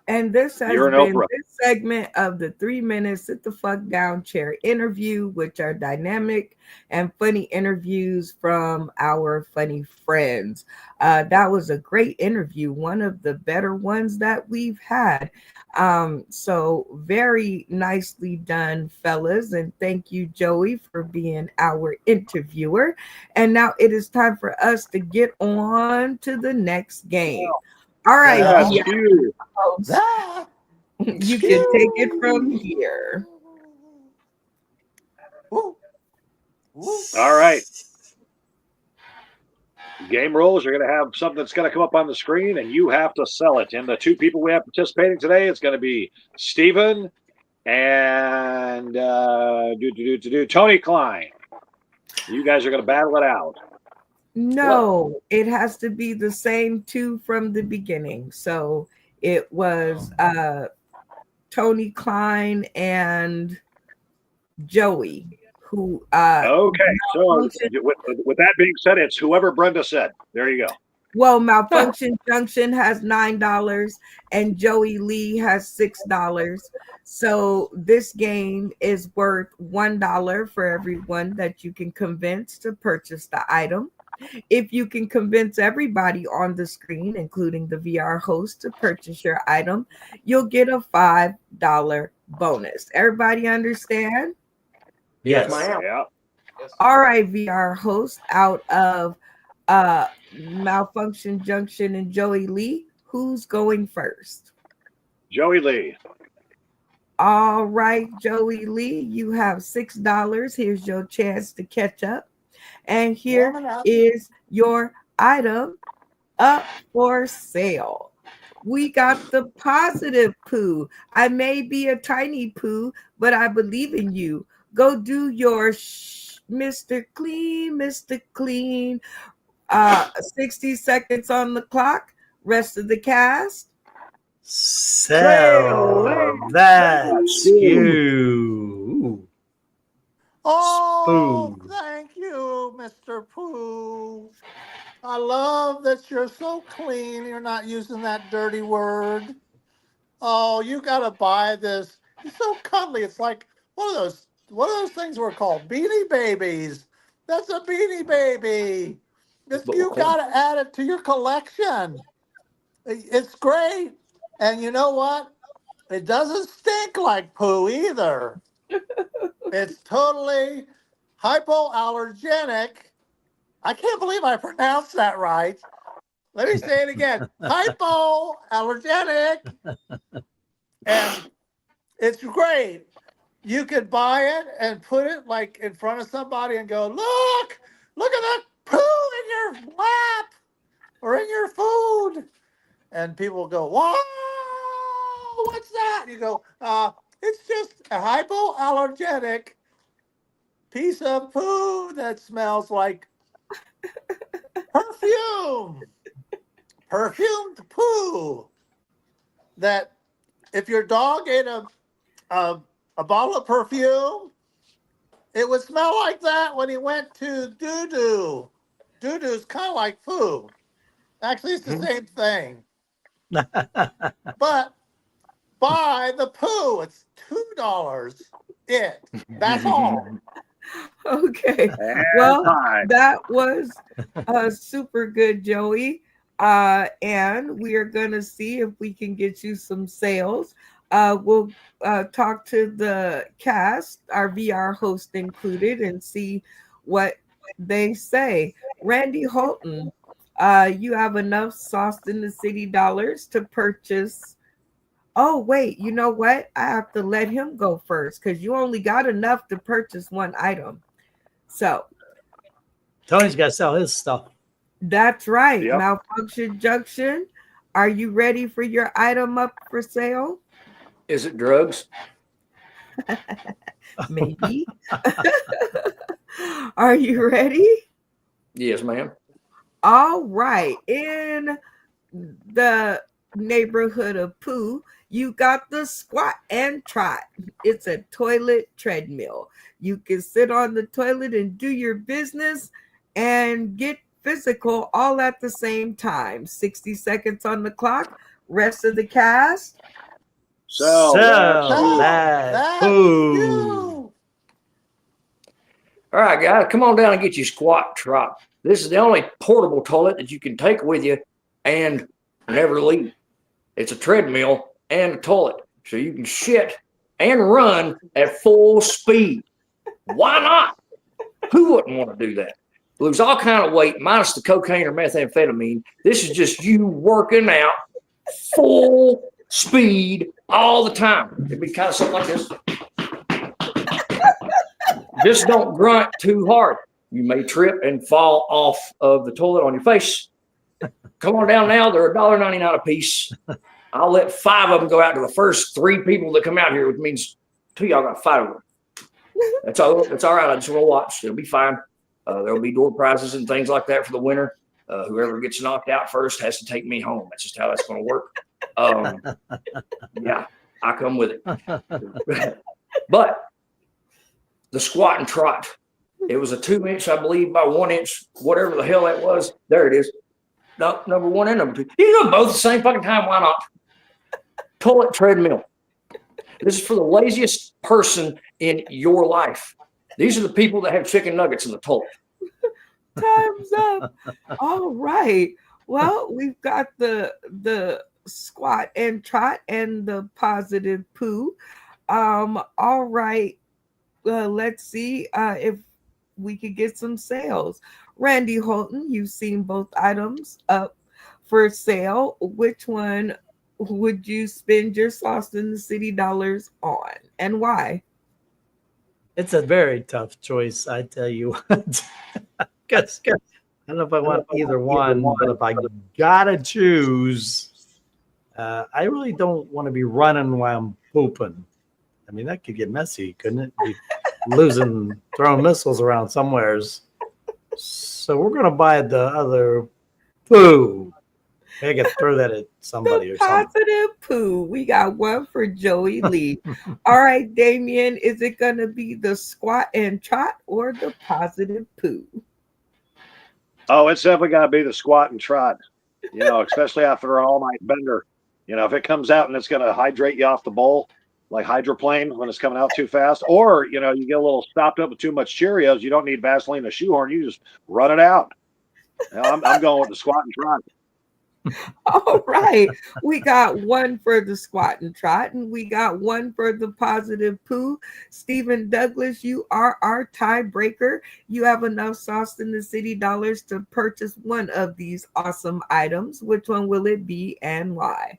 And this has You're an been Oprah. this segment of the 3 minute sit the fuck down chair interview, which are dynamic and funny interviews from our funny friends. That was a great interview, one of the better ones that we've had. So very nicely done, fellas. And thank you, Joey, for being our interviewer. And now it is time for us to get on to the next game. All right, That's yeah. huge. You can take it from here. Woo. Woo. All right. Game rules. You're going to have something that's going to come up on the screen, and you have to sell it. And the 2 people we have participating today, it's going to be Stephen and Tony Klein. You guys are going to battle it out. No, it has to be the same 2 from the beginning. So it was Tony Klein and Joey who Okay, so with that being said, it's whoever Brenda said. There you go. Well, Malfunction Junction has $9 and Joey Lee has $6. So this game is worth $1 for everyone that you can convince to purchase the item. If you can convince everybody on the screen, including the VR host, to purchase your item, you'll get a $5 bonus. Everybody understand? Yes. Yeah. All right, VR host, out of Malfunction Junction and Joey Lee, who's going first? Joey Lee. All right, Joey Lee, you have $6. Here's your chance to catch up. And here is your item up for sale. We got the positive poo. I may be a tiny poo, but I believe in you. Go do your Mr. Clean, Mr. Clean. 60 seconds on the clock. Rest of the cast. So that's you. Oh, Spoon. thank you, Mr. Pooh. I love that you're so clean. You're not using that dirty word. Oh, you gotta buy this. It's so cuddly. It's like one of those things were called Beanie Babies. That's a Beanie Baby. You gotta add it to your collection. It's great. And you know what? It doesn't stink like poo either. It's totally hypoallergenic. I can't believe I pronounced that right. Let me say it again. Hypoallergenic. And it's great. You could buy it and put it like in front of somebody and go, look at that poo in your lap or in your food. And people will go, wow, what's that? You go, It's just a hypoallergenic piece of poo that smells like perfume. Perfumed poo. That if your dog ate a, a bottle of perfume, it would smell like that when he went to doo-doo. Doo-doo's kind of like poo. Actually, it's the same thing. But buy the poo. It's $2. That's all. Okay. And Well, time. that was super good, Joey. And we are going to see if we can get you some sales. We'll talk to the cast, our VR host included, and see what they say. Randy Holton, you have enough sauce in the city dollars to purchase. Oh, wait, you know what? I have to let him go first because you only got enough to purchase one item. So Tony's got to sell his stuff. that's right. Yep. Malfunction Junction. Are you ready for your item up for sale? Is it drugs? Maybe. Are you ready? Yes, ma'am. All right. In the neighborhood of poo, you got the squat and trot. It's a toilet treadmill. You can sit on the toilet and do your business and get physical all at the same time. 60 seconds on the clock. Rest of the cast. So that poo. You. All right, guys, come on down and get your squat trot. This is the only portable toilet that you can take with you and never leave. It's a treadmill and a toilet, so you can shit and run at full speed. Why not? Who wouldn't want to do that? Lose all kind of weight, minus the cocaine or methamphetamine. This is just you working out full speed all the time. It'd be kind of something like this. Just don't grunt too hard. You may trip and fall off of the toilet on your face. Come on down now. They're $1.99 a piece. I'll let 5 of them go out to the first 3 people that come out here, which means 2 y'all got 5 of them. That's all. That's all right. I just want to watch. It'll be fine. There'll be door prizes and things like that for the winner. Whoever gets knocked out first has to take me home. That's just how that's going to work. Yeah, I come with it. But the squat and trot, it was a 2-inch, I believe, by 1 inch, whatever the hell that was. There it is. No, number 1 and number 2. You can do both at the same fucking time. Why not? Toilet treadmill. This is for the laziest person in your life. These are the people that have chicken nuggets in the toilet. Time's up. All right. Well, we've got the squat and trot and the positive poo. All right. Let's see if we could get some sales. Randy Holton, you've seen both items up for sale. Which one would you spend your sauce in the city dollars on, and why? It's a very tough choice, I tell you what. I don't know if I want either one, but if I gotta choose, I really don't want to be running while I'm pooping. I mean, that could get messy, couldn't it? Be throwing missiles around somewheres. So we're gonna buy the other poo. I gotta throw that at somebody The or something. positive poo. We got one for Joey Lee. All right, Damien, is it gonna be the squat and trot or the positive poo? Oh, it's definitely got to be the squat and trot, especially after an all-night bender. If it comes out and it's going to hydrate you off the bowl, like hydroplane when it's coming out too fast, or, you get a little stopped up with too much Cheerios, you don't need Vaseline or shoehorn. You just run it out. I'm going with the squat and trot. All right. We got one for the squat and trot, and we got one for the positive poo. Stephen Douglas, you are our tiebreaker. You have enough sauce in the city dollars to purchase one of these awesome items. Which one will it be and why?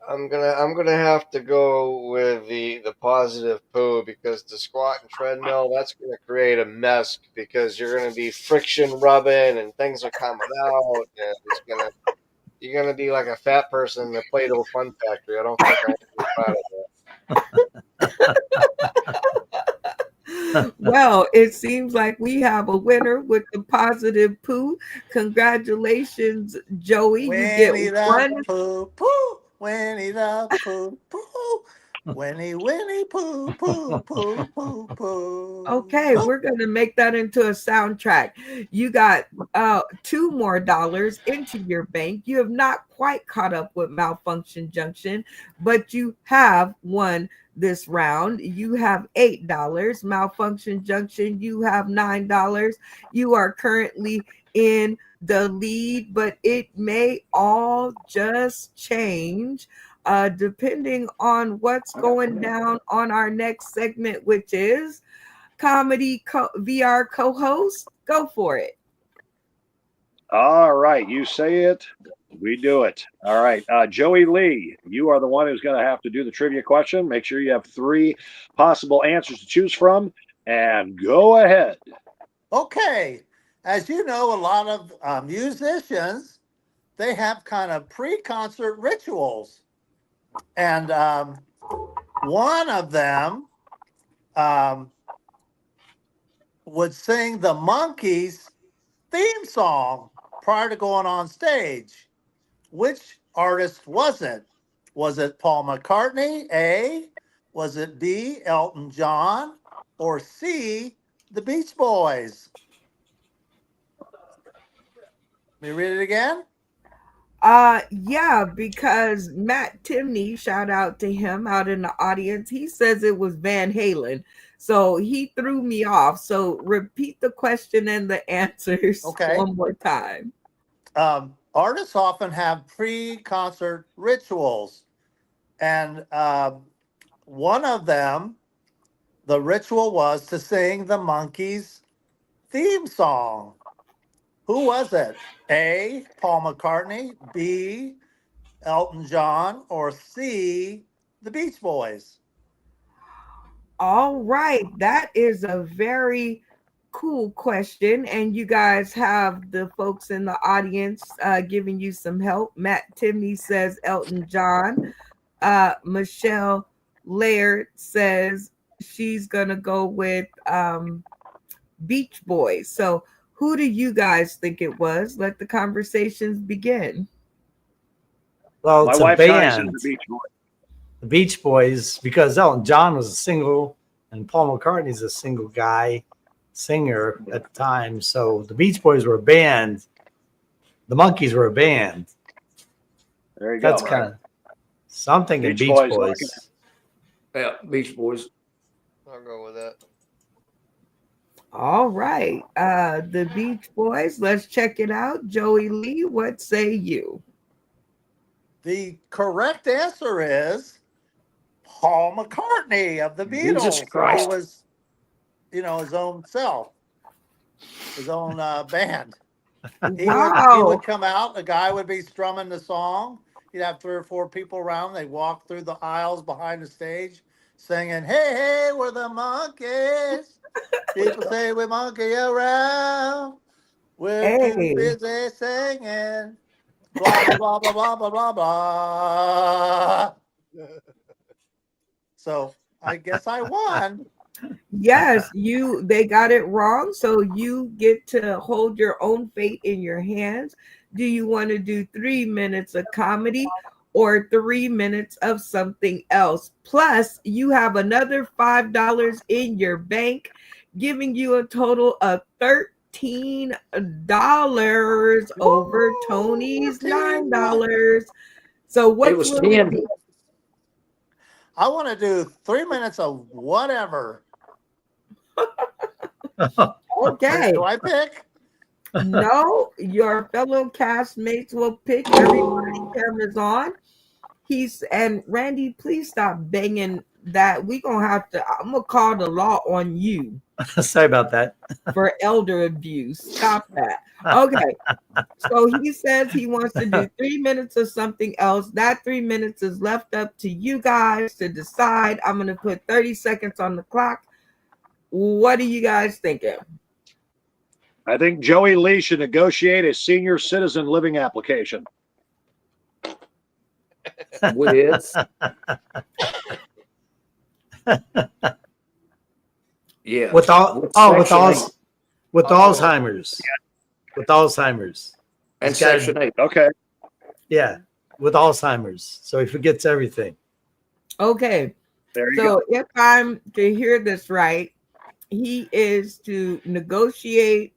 I'm gonna have to go with the positive poo, because the squat and treadmill, that's gonna create a mess, because you're gonna be friction rubbing and things are coming out, and you're gonna be like a fat person in the Play-Doh Fun Factory. I don't think I'm proud of that. Well, it seems like we have a winner with the positive poo. Congratulations, Joey. You get Winnie the one. Pooh, Pooh, Winnie the Pooh, Pooh, Winnie Pooh, Pooh, Pooh, Pooh, Pooh. Okay, we're going to make that into a soundtrack. You got $2 more into your bank. You have not quite caught up with Malfunction Junction, but you have won this round. You have $8. Malfunction Junction, you have $9. You are currently in the lead, but it may all just change depending on what's going down on our next segment, which is Comedy VR co-host. Go for it. All right, you say it, we do it. All right, Joey Lee, you are the one who's going to have to do the trivia question. Make sure you have 3 possible answers to choose from, and go ahead. Okay, as you know, a lot of musicians, they have kind of pre-concert rituals, and one of them would sing the Monkees theme song prior to going on stage. Which artist was it? Was it Paul McCartney, A? Was it B, Elton John? Or C, the Beach Boys? Let me read it again. Yeah, because Matt Timney, shout out to him out in the audience, he says it was Van Halen. So he threw me off. So repeat the question and the answers one more time. Artists often have pre-concert rituals. And one of them, the ritual was to sing the Monkees theme song. Who was it? A, Paul McCartney, B, Elton John, or C, the Beach Boys? All right, that is a very cool question, and you guys have the folks in the audience giving you some help. Matt Timney says Elton John. Michelle Laird says she's gonna go with Beach Boys. So who do you guys think it was? Let the conversations begin. Well, it's My a wife Connie said band. the Beach Boys. The Beach Boys, because Elton John was a single and Paul McCartney's a single guy singer at the time. So the Beach Boys were a band. The Monkees were a band. There you go. That's kind of something in Beach Boys. Yeah, Beach Boys. I'll go with that. All right. The Beach Boys. Let's check it out. Joey Lee, what say you? The correct answer is Paul McCartney of the Beatles. Jesus Christ. He was, his own self, his own band. He would come out, a guy would be strumming the song. He'd have 3 or 4 people around. They'd walk through the aisles behind the stage singing, "Hey, hey, we're the Monkees. People say we monkey around. We're too busy singing. Blah, blah, blah, blah, blah, blah, blah." So I guess I won. Yes, they got it wrong. So you get to hold your own fate in your hands. Do you want to do 3 minutes of comedy or 3 minutes of something else? Plus, you have another $5 in your bank, giving you a total of $13 over Tony's $9. So what's really I want to do 3 minutes of whatever. Okay. Do I pick? No, your fellow castmates will pick. Everybody, cameras on. And Randy, please stop banging that. I'm gonna call the law on you. Sorry about that. For elder abuse. Stop that. Okay. So he says he wants to do 3 minutes of something else. That 3 minutes is left up to you guys to decide. I'm gonna put 30 seconds on the clock. What are you guys thinking? I think Joey Lee should negotiate a senior citizen living application. With Yeah. With all With oh with Section all 8 with Alzheimer's. With Alzheimer's. and He's got- Section 8. Okay. Yeah, with Alzheimer's. So he forgets everything. Okay. There you So if I'm to hear this right, he is to negotiate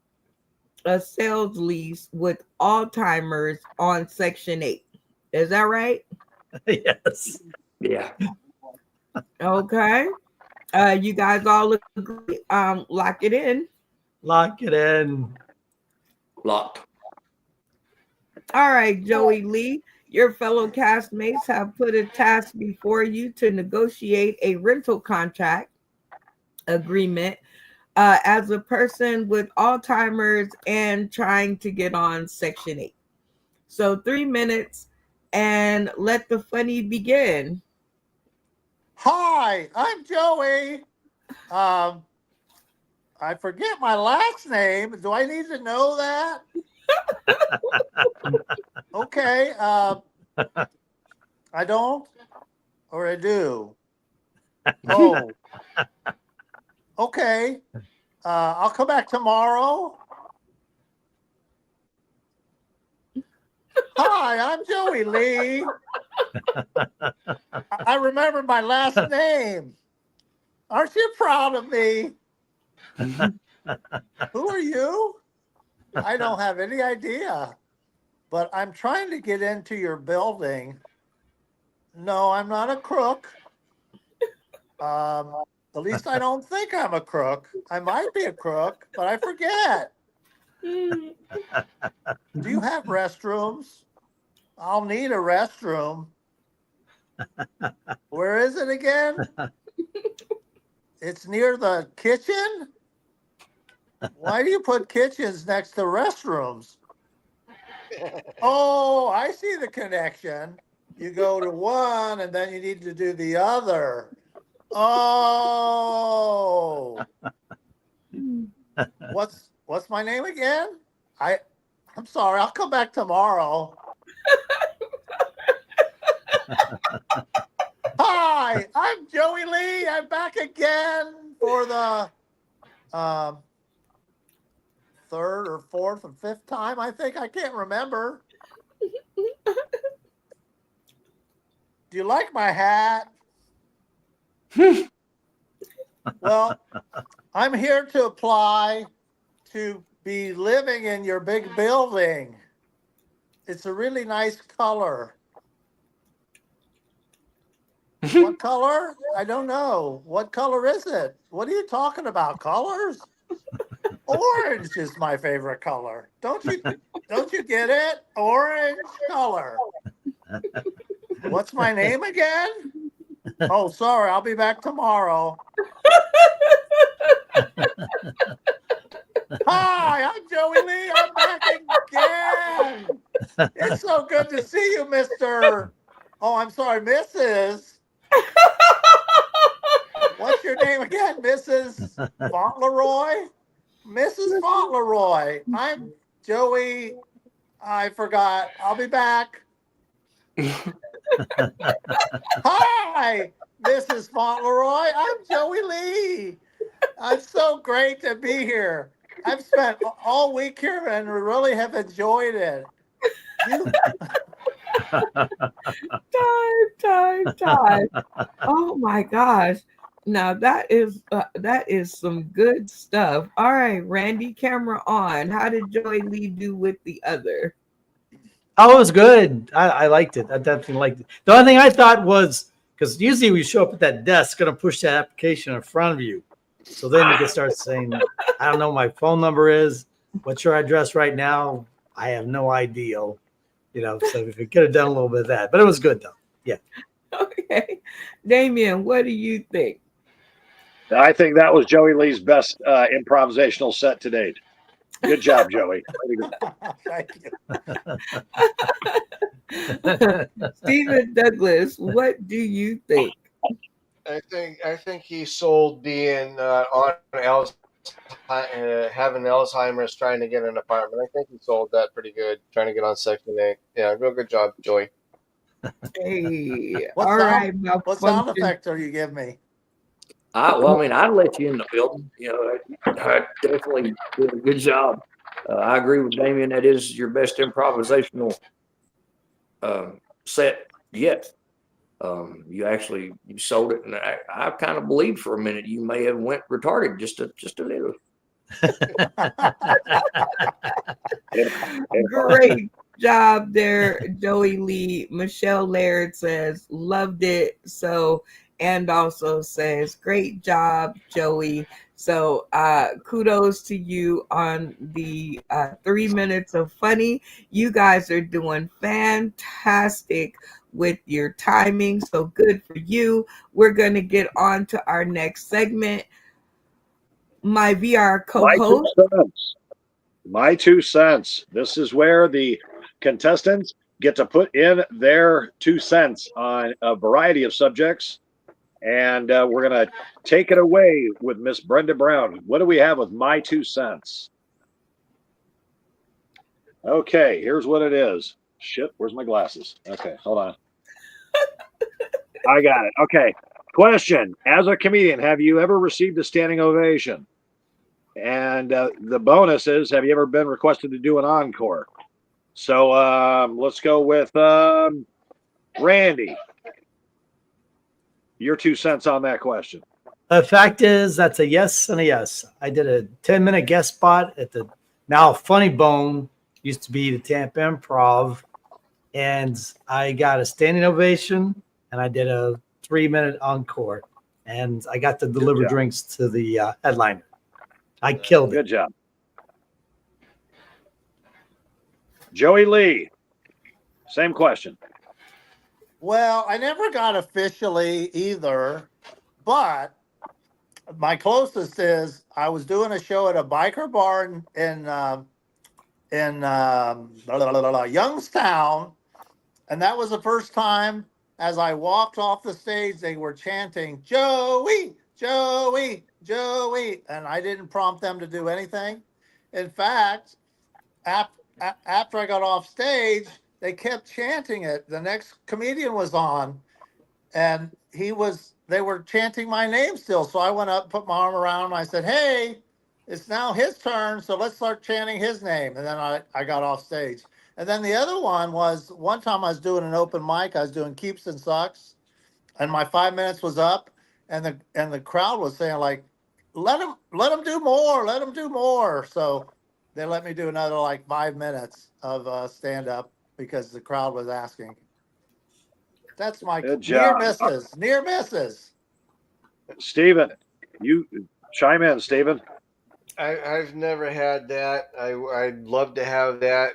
a sales lease with Alzheimer's on Section 8. Is that right? Yes. Yeah. Okay. You guys all agree. Lock it in. Lock it in. Locked. All right, Joey Lee, your fellow castmates have put a task before you to negotiate a rental contract agreement as a person with Alzheimer's and trying to get on Section 8. So 3 minutes and let the funny begin. Hi, I'm Joey. I forget my last name. Do I need to know that? Okay. I don't, or I do. Oh, okay. I'll come back tomorrow. Hi, I'm Joey Lee. I remember my last name. Aren't you proud of me? Who are you? I don't have any idea, but I'm trying to get into your building. No, I'm not a crook. At least I don't think I'm a crook. I might be a crook, but I forget. Do you have restrooms? I'll need a restroom. Where is it again? It's near the kitchen? Why do you put kitchens next to restrooms? Oh, I see the connection. You go to one and then you need to do the other. Oh. What's my name again? I'm sorry, I'll come back tomorrow. Hi, I'm Joey Lee. I'm back again for the third or fourth or fifth time, I think. I can't remember. Do you like my hat? Well, I'm here to apply to be living in your big building. It's a really nice color. What color? I don't know. What color is it? What are you talking about? Colors? Orange is my favorite color. Don't you get it? Orange color. What's my name again? Oh, sorry. I'll be back tomorrow. Hi, I'm Joey Lee. I'm back again. It's so good to see you, Mr. Oh, I'm sorry, Mrs. What's your name again, Mrs. Fauntleroy? Mrs. Fauntleroy. I'm Joey. I forgot. I'll be back. Hi, Mrs. Fauntleroy. I'm Joey Lee. I'm so great to be here. I've spent all week here and really have enjoyed it. Time. Oh my gosh. Now that is some good stuff. All right, Randy, camera on. How did Joey Lee do with the other? Oh, it was good. I liked it. I definitely liked it. The only thing I thought was, because usually we show up at that desk, going to push that application in front of you. So then you can start saying, I don't know what my phone number is. What's your address right now? I have no idea. So if we could have done a little bit of that. But it was good, though. Yeah. Okay. Damien, what do you think? I think that was Joey Lee's best improvisational set to date. Good job, Joey. Thank you. Stephen Douglas, what do you think? I think he sold being on having Alzheimer's, trying to get an apartment. I think he sold that pretty good, trying to get on Section 8. Yeah, real good job, Joey. Hey, What all sound, right, what sound effect are you giving me? Well, I mean, I'd let you in the building. You know, I definitely did a good job. I agree with Damien. That is your best improvisational set yet. You sold it, and I kind of believed for a minute you may have went retarded just a little. Great job there, Joey Lee. Michelle Laird says, loved it. So, and also says, great job, Joey. So, kudos to you on the 3 minutes of funny. You guys are doing fantastic with your timing. So, good for you. We're going to get on to our next segment. My VR co-host. My 2 cents. This is where the contestants get to put in their 2 cents on a variety of subjects. And we're going to take it away with Miss Brenda Brown. What do we have with my 2 cents? Okay, here's what it is. Shit, where's my glasses? Okay, hold on. I got it. Okay. Question. As a comedian, have you ever received a standing ovation? And the bonus is, have you ever been requested to do an encore? So let's go with Randy. Your 2 cents on that question. The fact is, that's a yes and a yes. I did a 10-minute guest spot at the now Funny Bone, used to be the Tampa Improv, and I got a standing ovation, and I did a 3-minute encore, and I got to deliver drinks to the headliner. I killed it. Good job. Joey Lee, same question. Well, I never got officially either, but my closest is I was doing a show at a biker bar in Youngstown, and that was the first time as I walked off the stage, they were chanting, Joey, Joey, Joey, and I didn't prompt them to do anything. In fact, after I got off stage, they kept chanting it. The next comedian was on, and they were chanting my name still. So I went up, put my arm around him. I said, hey, it's now his turn. So let's start chanting his name. And then I got off stage. And then the other one was one time I was doing an open mic. I was doing Keeps and Sucks, and my 5 minutes was up, and the crowd was saying like, let him do more, let him do more. So they let me do another like 5 minutes of stand up because the crowd was asking. That's my near misses. Steven, you chime in, Steven. I've never had that. I'd love to have that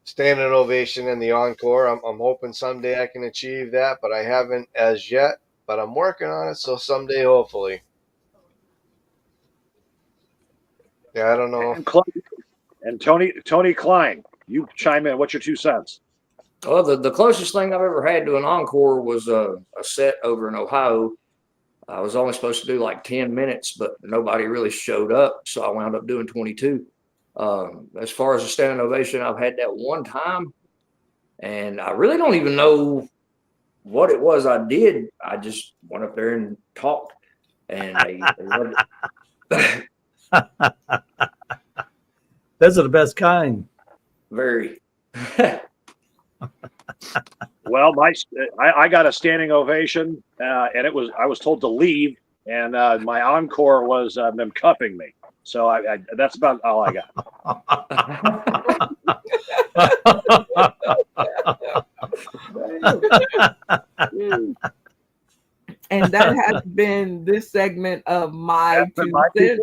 standing ovation in the encore. I'm hoping someday I can achieve that, but I haven't as yet. But I'm working on it, so someday, hopefully. Yeah, I don't know. And Tony Klein, you chime in. What's your 2 cents? Well, the closest thing I've ever had to an encore was a set over in Ohio. I was only supposed to do like 10 minutes, but nobody really showed up, so I wound up doing 22. As far as a standing ovation, I've had that one time, and I really don't even know what it was I did. I just went up there and talked, and they loved it. Those are the best kind. Very. Well, I got a standing ovation, and I was told to leave, and my encore was them cuffing me. So I that's about all I got. And that has been this segment of my 2 cents,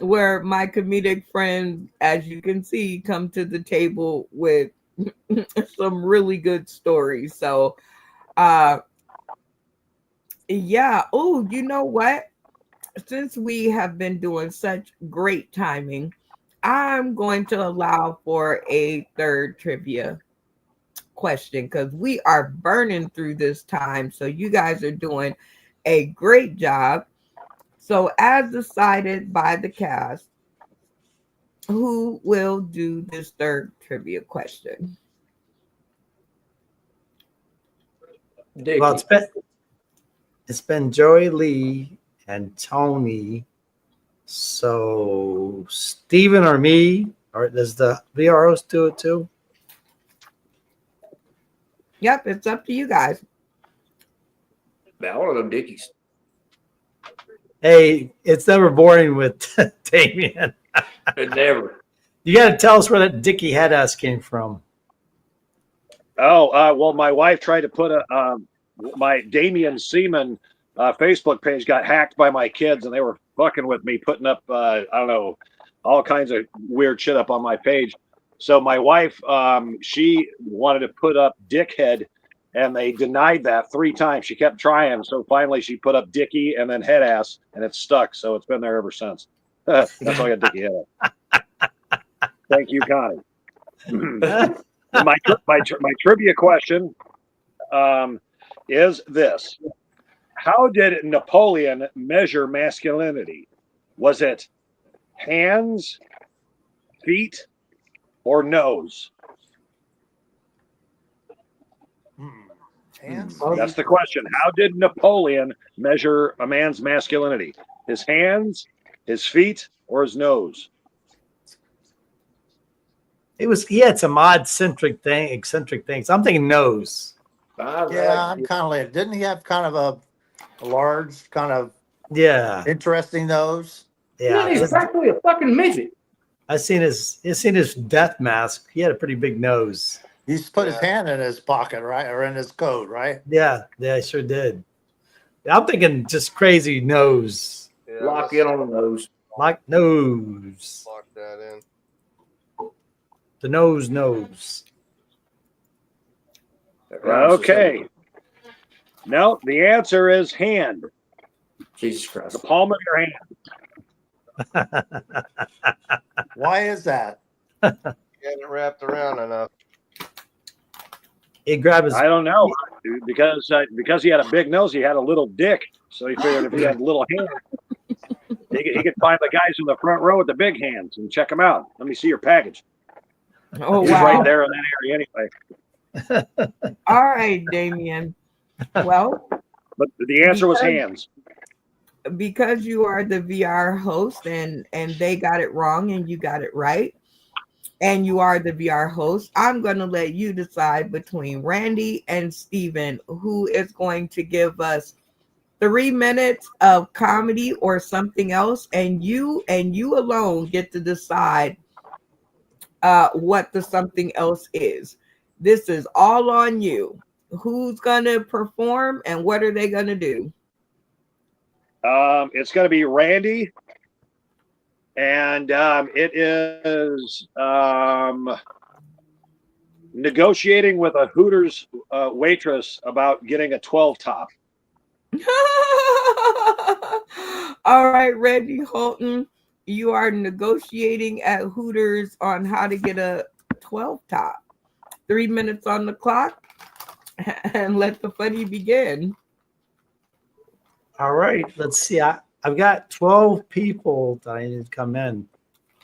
where my comedic friends, as you can see, come to the table with some really good stories. So yeah. Oh, you know what? Since we have been doing such great timing, I'm going to allow for a third trivia question because we are burning through this time. So you guys are doing a great job. So as decided by the cast, who will do this third trivia question? Dickie. Well, It's been Joey Lee and Tony. So Steven or me, or does the VR host do it too? Yep, it's up to you guys. Man, all of them dickies. Hey, it's never boring with Damien. Never. You got to tell us where that Dickie head ass came from. Oh, well, my wife tried to put my Damian Seaman Facebook page got hacked by my kids, and they were fucking with me, putting up, I don't know, all kinds of weird shit up on my page. So my wife, she wanted to put up Dickhead, and they denied that 3 times. She kept trying. So finally she put up Dickie and then head ass, and it's stuck. So it's been there ever since. That's why I got Dickie head ass. Thank you, Connie. my trivia question is this: how did Napoleon measure masculinity? Was it hands, feet, or nose? Hands, That's the question. How did Napoleon measure a man's masculinity? His hands, his feet, or his nose? He had some eccentric things. I'm thinking nose. Yeah, I'm kind of like, didn't he have kind of a large, kind of Yeah. interesting nose? Yeah. He's practically a fucking midget. I seen his death mask. He had a pretty big nose. He's put his hand in his pocket, right? Or in his coat, right? Yeah, I sure did. I'm thinking just crazy nose. Yeah, Lock in on the nose. Like nose. Lock that in. The nose. Okay. No, the answer is hand. Jesus The Christ. palm of your hand. Why is that? Get it wrapped around enough. He grabbed his. I don't know, because he had a big nose, he had a little dick. So he figured if he had little hands, he could find the guys in the front row with the big hands and check them out. Let me see your package. Oh, He's wow. right there in that area anyway. All right, Damien. Well, But the answer was hands. because you are the VR host and they got it wrong and you got it right, and you are the VR host, I'm going to let you decide between Randy and Steven who is going to give us 3 minutes of comedy or something else, and you alone get to decide what the something else is. This is all on you. Who's going to perform and what are they going to do? It's going to be Randy, and it is negotiating with a Hooters waitress about getting a 12 top. All right, Randy Holton, you are negotiating at Hooters on how to get a 12 top. 3 minutes on the clock, and let the funny begin. All right, let's see. I've got 12 people that I need to come in.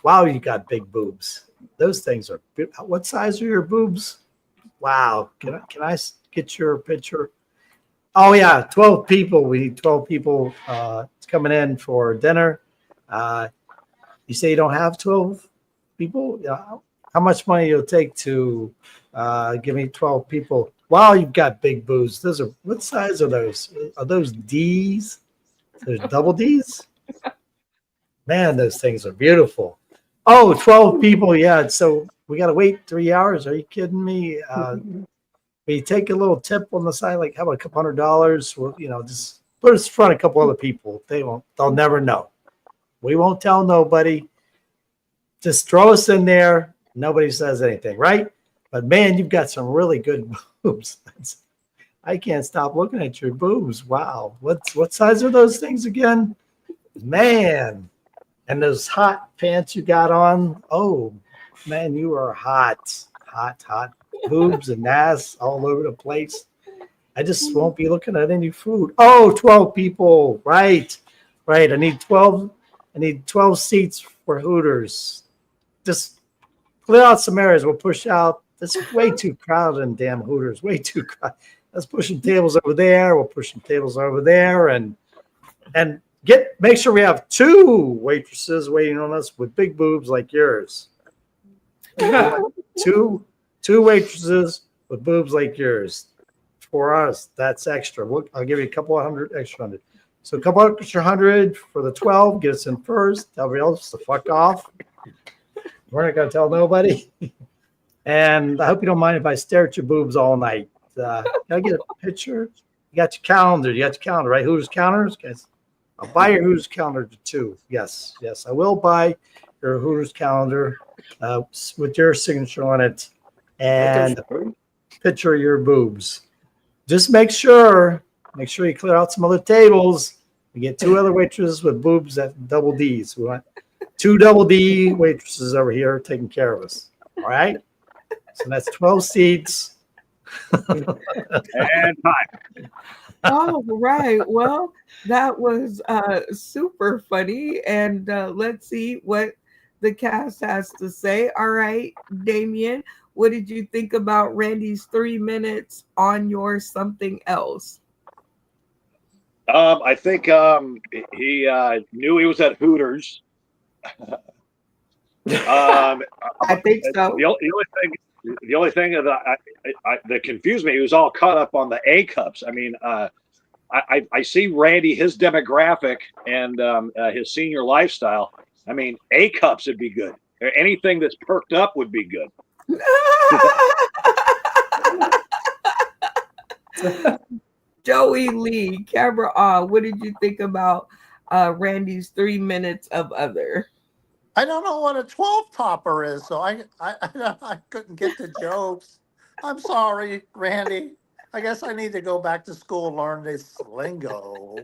Wow, you got big boobs. Those things are. What size are your boobs? Wow. Can I get your picture? Oh yeah, 12 people. We need 12 people. It's coming in for dinner. You say you don't have 12 people? How much money it'll take to give me 12 people? Wow, you've got big boobs. Those are, what size are those? Are those D's? There's double D's? Man, those things are beautiful. Oh, 12 people. Yeah. So we got to wait 3 hours. Are you kidding me? We take a little tip on the side, like how about a couple $100? Well, just put us in front of a couple other people. They'll never know. We won't tell nobody. Just throw us in there. Nobody says anything, right? But man, you've got some really good boobs. I can't stop looking at your boobs. Wow. What size are those things again? Man. And those hot pants you got on. Oh, man, you are hot. Hot. Boobs and ass all over the place. I just won't be looking at any food. Oh, 12 people. Right. I need 12 seats for Hooters. Just clear out some areas. We'll push out. It's way too crowded in damn Hooters. Way too crowded. let's push some tables over there. We'll push some tables over there, and make sure we have 2 waitresses waiting on us with big boobs like yours. two waitresses with boobs like yours. For us, that's extra. I'll give you a couple of extra hundred. So a couple extra hundred for the 12. Get us in first. Tell everybody else to fuck off. We're not gonna tell nobody. And I hope you don't mind if I stare at your boobs all night. Can I get a picture? You got your calendar. You got your calendar, right? Hooters calendars, guys. I'll buy your Hooters calendar too. Yes, I will buy your Hooters calendar with your signature on it and a picture of your boobs. Just make sure you clear out some other tables. We get 2 other waitresses with boobs at double D's. We want 2 double D waitresses over here taking care of us. All right. So that's 12 seats. And time. All right. Well, that was super funny. And let's see what the cast has to say. All right, Damien, what did you think about Randy's 3 minutes on your something else? I think he knew he was at Hooters. I think so. The only thing that confused me, he was all caught up on the A cups. I mean, I see Randy, his demographic and his senior lifestyle. I mean, A cups would be good. Anything that's perked up would be good. Joey Lee, camera on. What did you think about Randy's 3 minutes of other? I don't know what a 12 topper is, so I couldn't get the jokes. I'm sorry, Randy. I guess I need to go back to school and learn this lingo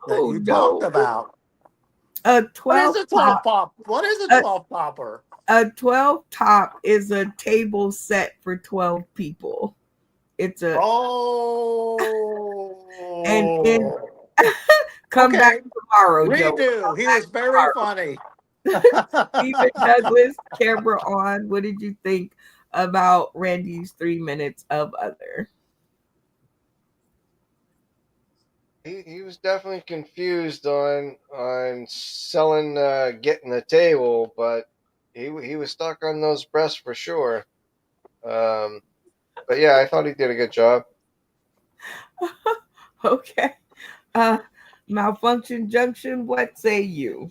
that you talked about. A 12 What is a 12 pop? What is a 12 topper? A 12 top is a table set for 12 people. It's a and come back tomorrow. Redo. He was very funny. Stephen Douglas, camera on. What did you think about Randy's 3 minutes of other? He was definitely confused on selling getting a table, but he was stuck on those breasts for sure. But yeah, I thought he did a good job. Okay. Malfunction Junction, what say you?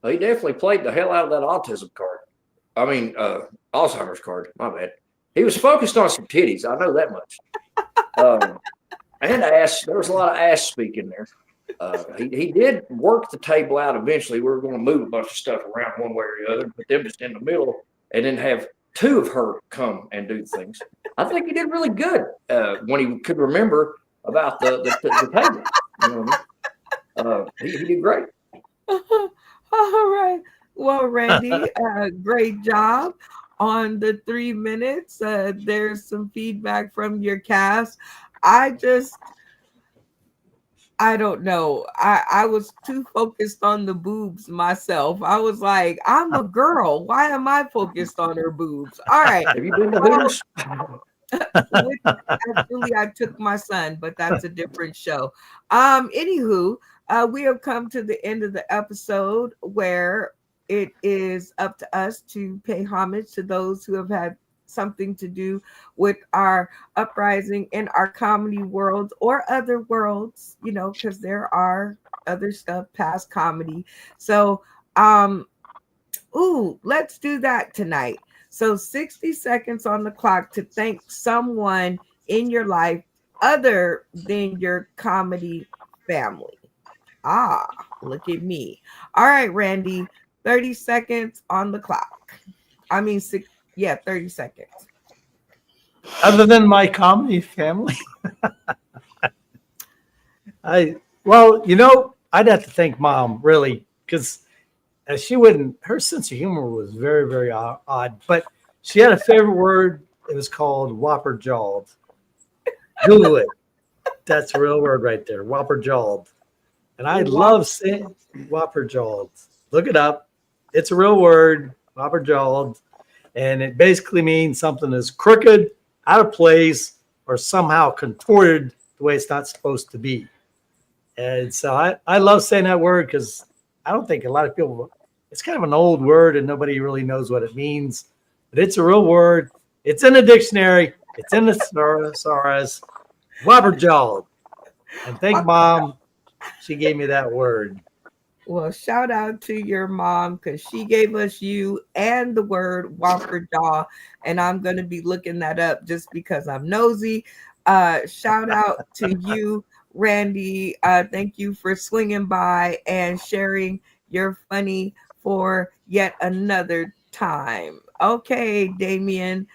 He definitely played the hell out of that autism card. I mean, Alzheimer's card. My bad. He was focused on some titties. I know that much. And ass. There was a lot of ass speaking there. He did work the table out eventually. We were going to move a bunch of stuff around one way or the other, put them just in the middle, and then have 2 of her come and do things. I think he did really good when he could remember about the table. You know, he did great. All right. Well, Randy, great job on the 3 minutes. There's some feedback from your cast. I don't know. I was too focused on the boobs myself. I was like, I'm a girl. Why am I focused on her boobs? All right. Have you been to Hooters? Actually, I took my son, but that's a different show. Anywho, we have come to the end of the episode where it is up to us to pay homage to those who have had something to do with our uprising in our comedy world or other worlds, you know, because there are other stuff past comedy. So, let's do that tonight. So 60 seconds on the clock to thank someone in your life other than your comedy family. Look at me. All right, Randy, 30 seconds on the clock. 30 seconds. Other than my comedy family, I'd have to thank Mom, really, because her sense of humor was very, very odd, but she had a favorite word. It was called whopper jawed. Google it. That's a real word right there, whopper jawed. And I love saying whopper jawed. Look it up. It's a real word, whopper jawed. And it basically means something is crooked, out of place, or somehow contorted the way it's not supposed to be. And so I love saying that word because I don't think a lot of people, it's kind of an old word and nobody really knows what it means, but it's a real word. It's in the dictionary. It's in the thesaurus. Wabberjawed. And thank Mom. She gave me that word. Well, shout out to your mom because she gave us you and the word Whopper Jaw. And I'm going to be looking that up just because I'm nosy. Shout out to you, Randy. Thank you for swinging by and sharing your funny for yet another time. Okay, Damien.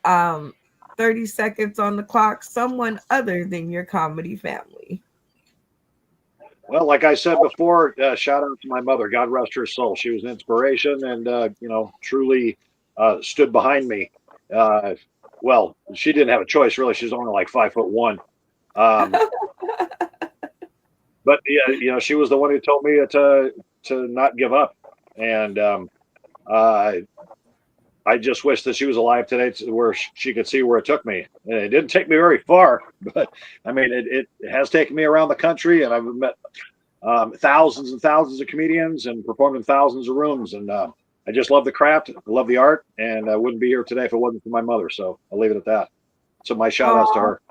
30 seconds on the clock. Someone other than your comedy family. Well, like I said before, shout out to my mother. God rest her soul. She was an inspiration and, truly stood behind me. Well, she didn't have a choice, really. She's only like 5'1". But yeah, she was the one who told me to not give up. And I just wish that she was alive today to where she could see where it took me. And it didn't take me very far, but I mean, it has taken me around the country, and I've met thousands and thousands of comedians and performed in thousands of rooms. And I just love the craft, I love the art, and I wouldn't be here today if it wasn't for my mother. So I'll leave it at that. So my shout outs to her.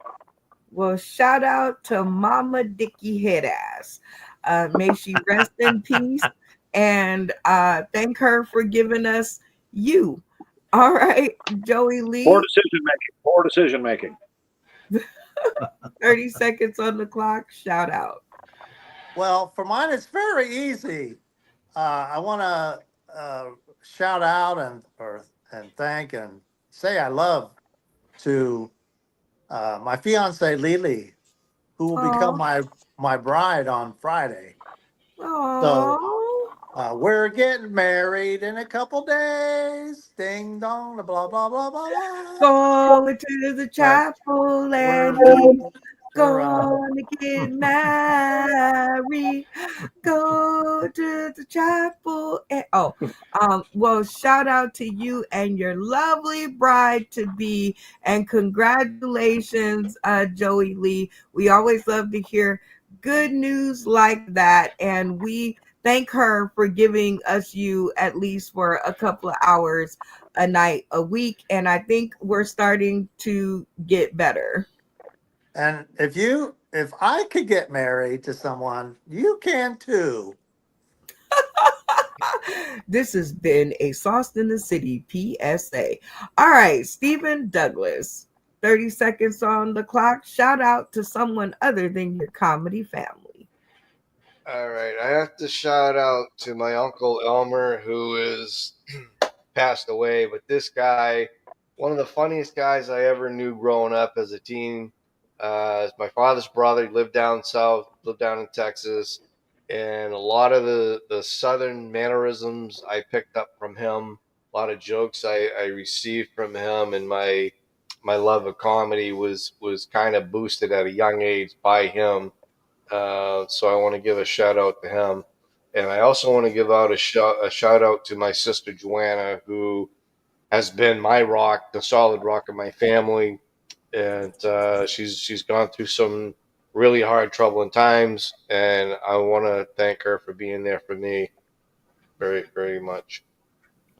Well, shout out to Mama Dicky Headass. May she rest in peace, and thank her for giving us you. All right, Joey Lee. Poor decision making. 30 seconds on the clock. Shout out. Well, for mine, it's very easy. I want to shout out and thank and say I love to my fiance Lily, who will become my bride on Friday. So we're getting married in a couple days. Ding dong, blah blah blah blah blah. Going to the chapel and gonna get married. Go to the chapel and well, shout out to you and your lovely bride to be, and congratulations, Joey Lee. We always love to hear good news like that, and we thank her for giving us you at least for a couple of hours a night a week, and I think we're starting to get better. And if I could get married to someone, you can too. This has been a Sauce in the City PSA. All right, Stephen Douglas, 30 seconds on the clock. Shout out to someone other than your comedy family. All right, I have to shout out to my uncle Elmer, who is passed away. But this guy, one of the funniest guys I ever knew growing up as a teen. Is my father's brother. He lived down south, lived down in Texas, and a lot of the southern mannerisms I picked up from him. A lot of jokes I received from him, and my love of comedy was kind of boosted at a young age by him. So I want to give a shout out to him, and I also want to give out a shout out to my sister Joanna, who has been my rock, the solid rock of my family, and she's gone through some really hard, troubling times, and I want to thank her for being there for me very, very much.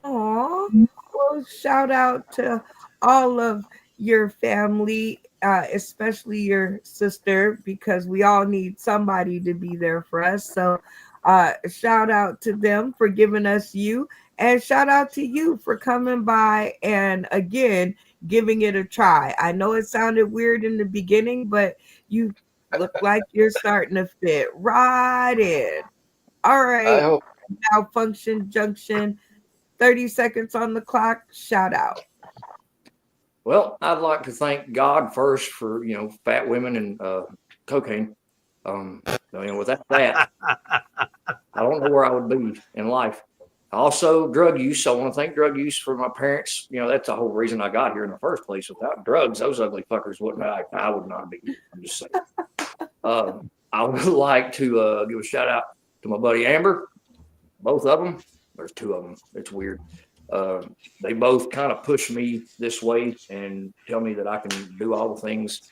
Aw, well, shout out to all of your family, especially your sister, because we all need somebody to be there for us. So, shout out to them for giving us you, and shout out to you for coming by and again giving it a try. I know it sounded weird in the beginning, but you look like you're starting to fit right in. All I right, hope. Malfunction Junction. 30 seconds on the clock. Shout out. Well, I'd like to thank God first for, fat women and cocaine. Without that, I don't know where I would be in life. Also, drug use. I want to thank drug use for my parents. That's the whole reason I got here in the first place. Without drugs, those ugly fuckers wouldn't. I would not be here. I'm just saying. I would like to give a shout out to my buddy Amber. Both of them. There's two of them. It's weird. They both kind of push me this way and tell me that I can do all the things,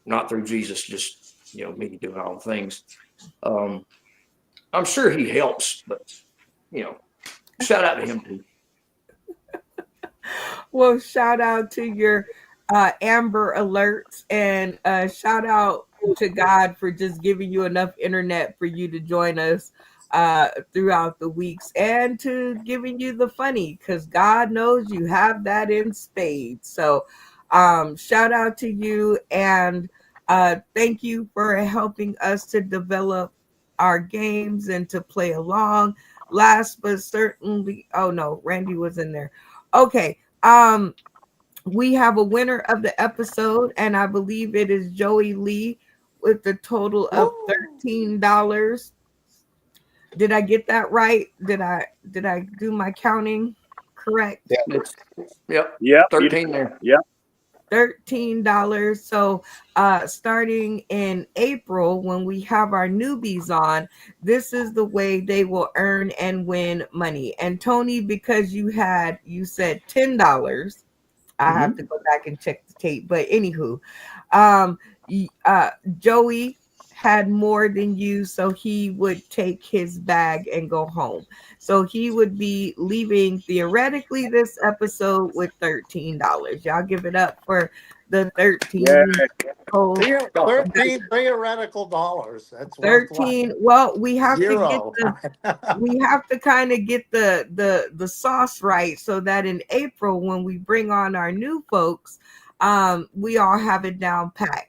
not through Jesus, just me doing all the things. I'm sure he helps, but shout out to him too. Well, shout out to your Amber Alerts, and shout out to God for just giving you enough internet for you to join us throughout the weeks, and to giving you the funny, because God knows you have that in spades. So shout out to you, and thank you for helping us to develop our games and to play along. Last but certainly, oh no, Randy was in there. Okay. We have a winner of the episode, and I believe it is Joey Lee with the total of $13. Did I get that right? Did I do my counting correct? Yep. 13 there. Yep. $13. So starting in April, when we have our newbies on, this is the way they will earn and win money. And Tony, because you said $10, I have to go back and check the tape. But anywho, Joey had more than you, so he would take his bag and go home. So he would be leaving theoretically this episode with $13. Y'all give it up for the 13. Yeah. 13 theoretical dollars. That's 13. Well, we have Zero. to kind of get the sauce right, so that in April, when we bring on our new folks, we all have it down pat.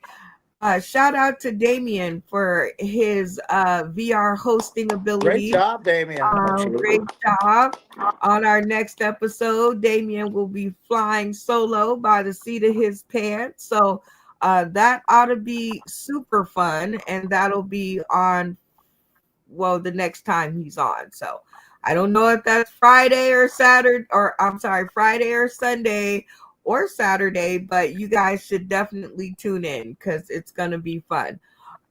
Shout out to Damien for his VR hosting ability. Great job, Damien. Great job. On our next episode, Damien will be flying solo by the seat of his pants. So that ought to be super fun. And that'll be on, the next time he's on. So I don't know if that's Friday or Saturday, Friday or Sunday or Saturday, but you guys should definitely tune in because it's going to be fun.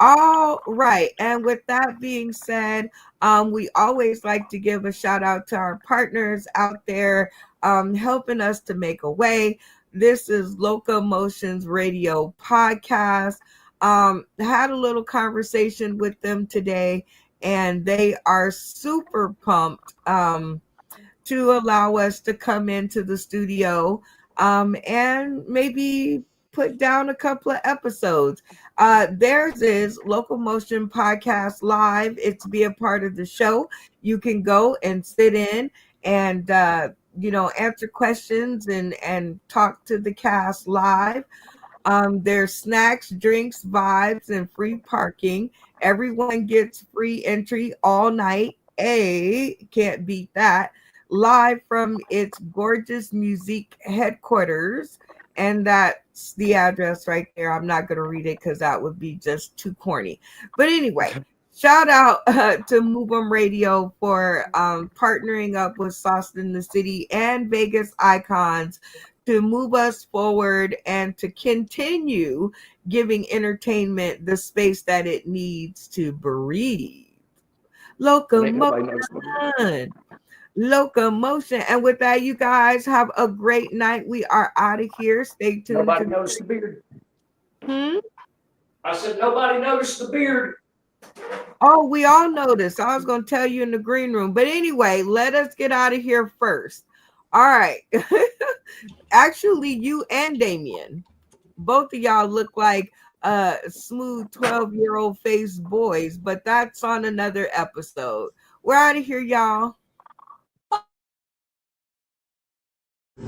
All right. And with that being said, we always like to give a shout out to our partners out there helping us to make a way. This is Locomotions Radio Podcast. Had a little conversation with them today, and they are super pumped to allow us to come into the studio and maybe put down a couple of episodes. Theirs is Locomotion Podcast Live. It's to be a part of the show. You can go and sit in and answer questions and talk to the cast live. There's snacks, drinks, vibes, and free parking. Everyone gets free entry all night. Can't beat that. Live from its gorgeous music headquarters. And that's the address right there. I'm not going to read it because that would be just too corny. But anyway, shout out to Move 'em Radio for partnering up with Sauce in the City and Vegas Icons to move us forward and to continue giving entertainment the space that it needs to breathe. Locomotion. And with that, you guys have a great night. We are out of here. Stay tuned. Nobody noticed the beard. I said nobody noticed the beard. Oh, we all noticed. I was going to tell you in the green room. But anyway, let us get out of here first. All right. Actually, you and Damien, both of y'all look like smooth 12-year-old face boys, but that's on another episode. We're out of here, y'all.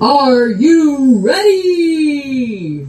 Are you ready?